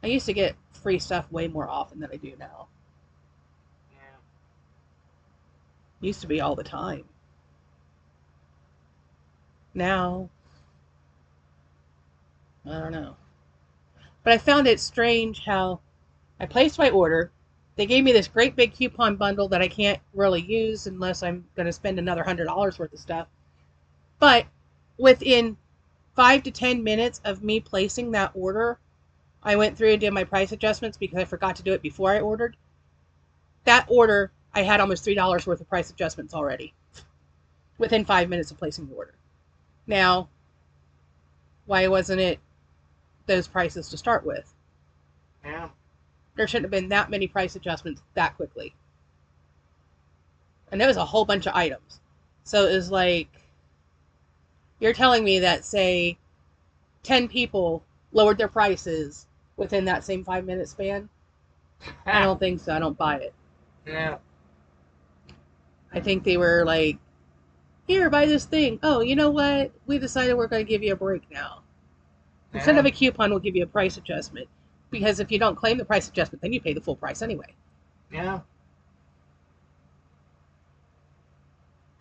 A: I used to get free stuff way more often than I do now.
B: Yeah.
A: Used to be all the time. Now, I don't know. But I found it strange how I placed my order. They gave me this great big coupon bundle that I can't really use unless I'm going to spend another $100 worth of stuff. But within 5 to 10 minutes of me placing that order, I went through and did my price adjustments because I forgot to do it before I ordered. That order, I had almost $3 worth of price adjustments already within 5 minutes of placing the order. Now, why wasn't it those prices to start with?
B: Yeah.
A: There shouldn't have been that many price adjustments that quickly. And there was a whole bunch of items. So it was like, you're telling me that, say, 10 people lowered their prices within that same 5 minute span? I don't think so. I don't buy it.
B: Yeah.
A: I think they were like, here, buy this thing. Oh, you know what? We decided we're going to give you a break now. Instead of a coupon, we'll give you a price adjustment. Because if you don't claim the price adjustment, then you pay the full price anyway.
B: Yeah.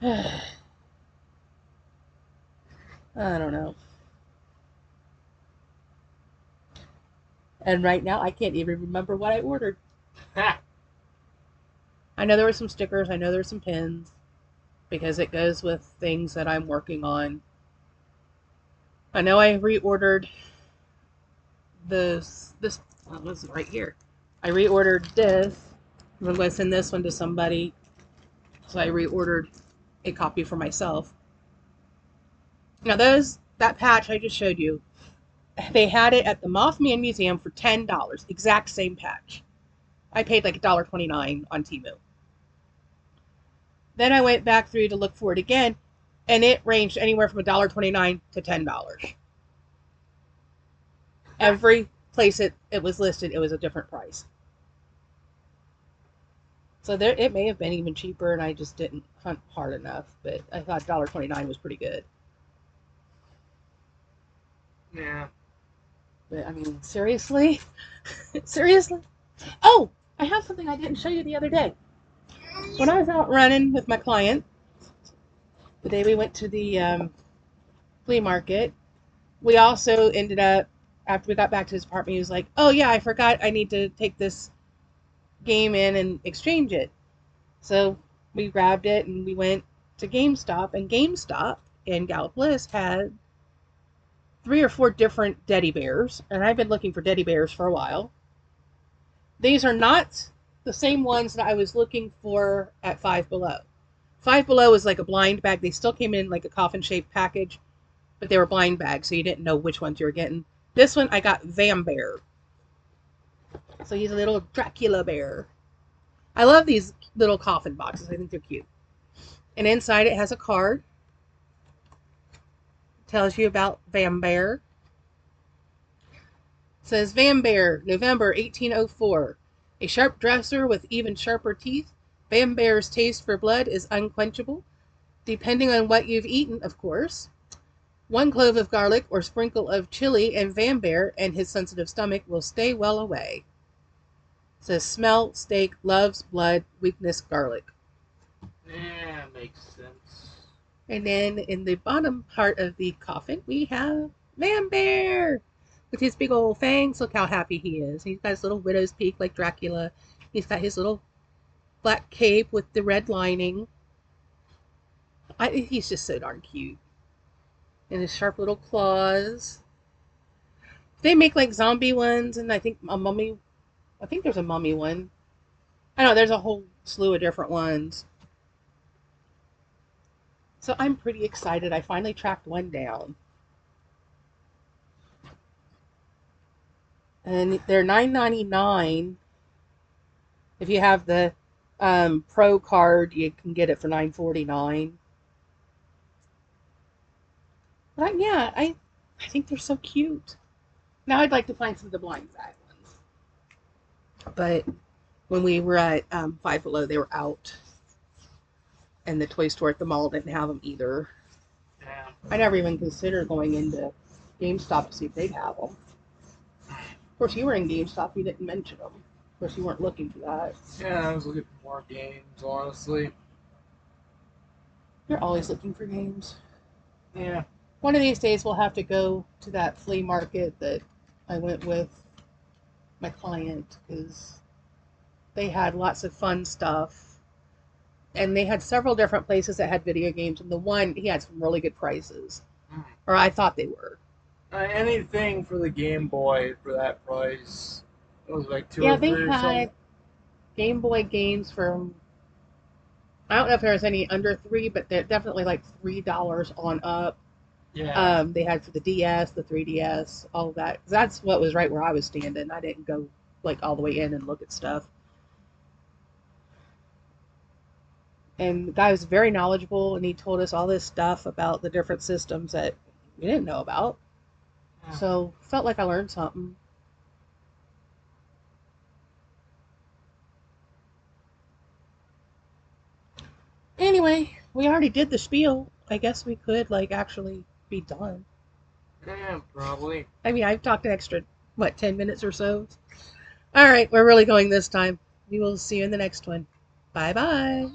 A: I don't know. And right now, I can't even remember what I ordered. I know there were some stickers. I know there were some pins. Because it goes with things that I'm working on. I know I reordered this what was it right here? I reordered this. I'm going to send this one to somebody. So I reordered a copy for myself. Now that patch I just showed you, they had it at the Mothman Museum for $10. Exact same patch. I paid like $1.29 on Temu. Then I went back through to look for it again, and it ranged anywhere from $1.29 to $10. Every place it was listed, it was a different price. So there, it may have been even cheaper, and I just didn't hunt hard enough. But I thought $1.29 was pretty good.
B: Yeah.
A: But I mean, seriously, seriously. Oh, I have something I didn't show you the other day. When I was out running with my client, the day we went to the flea market, we also ended up, after we got back to his apartment, he was like, oh yeah, I forgot I need to take this game in and exchange it. So we grabbed it and we went to GameStop, and GameStop in Gallipolis had 3 or 4 different teddy bears, and I've been looking for teddy bears for a while. These are not the same ones that I was looking for at Five Below. Five Below is like a blind bag. They still came in like a coffin shaped package, but they were blind bags, so you didn't know which ones you were getting. This one I got Vam Bear. So he's a little Dracula bear. I love these little coffin boxes. I think they're cute. And inside it has a card. Tells you about Vam Bear. It says Vam Bear, November 1804. A sharp dresser with even sharper teeth. Vam Bear's taste for blood is unquenchable, depending on what you've eaten, of course. 1 clove of garlic or sprinkle of chili, and Van Bear and his sensitive stomach will stay well away. It says smell, steak, loves, blood, weakness, garlic.
B: Yeah, makes sense.
A: And then in the bottom part of the coffin, we have Van Bear with his big old fangs. Look how happy he is. He's got his little widow's peak like Dracula. He's got his little black cape with the red lining. He's just so darn cute. And his sharp little claws. They make like zombie ones, and I think a mummy. I think there's a mummy one. I know there's a whole slew of different ones. So I'm pretty excited. I finally tracked one down. And they're $9.99. If you have the Pro card, you can get it for $9.49. But yeah, I think they're so cute. Now I'd like to find some of the blind bag ones. But when we were at Five Below, they were out. And the toy store at the mall didn't have them either.
B: Yeah.
A: I never even considered going into GameStop to see if they'd have them. Of course, you were in GameStop, you didn't mention them. Of course, you weren't looking for that.
B: Yeah, I was looking for more games, honestly.
A: You're always looking for games.
B: Yeah.
A: One of these days, we'll have to go to that flea market that I went with my client, because they had lots of fun stuff. And they had several different places that had video games, and the one, he had some really good prices. Or I thought they were.
B: Anything for the Game Boy for that price. It was like two
A: Yeah,
B: or
A: they
B: three or something.
A: had Game Boy games from, I don't know if there was any under three, but they're definitely like $3 on up.
B: Yeah.
A: They had for the DS, the 3DS, all of that. That's what was right where I was standing. I didn't go like all the way in and look at stuff. And the guy was very knowledgeable, and he told us all this stuff about the different systems that we didn't know about.
B: Yeah.
A: So felt like I learned something. Anyway, we already did the spiel. I guess we could like actually be done.
B: Yeah, probably.
A: I mean, I've talked an extra, what, 10 minutes or so? All right, we're really going this time. We will see you in the next one. Bye bye.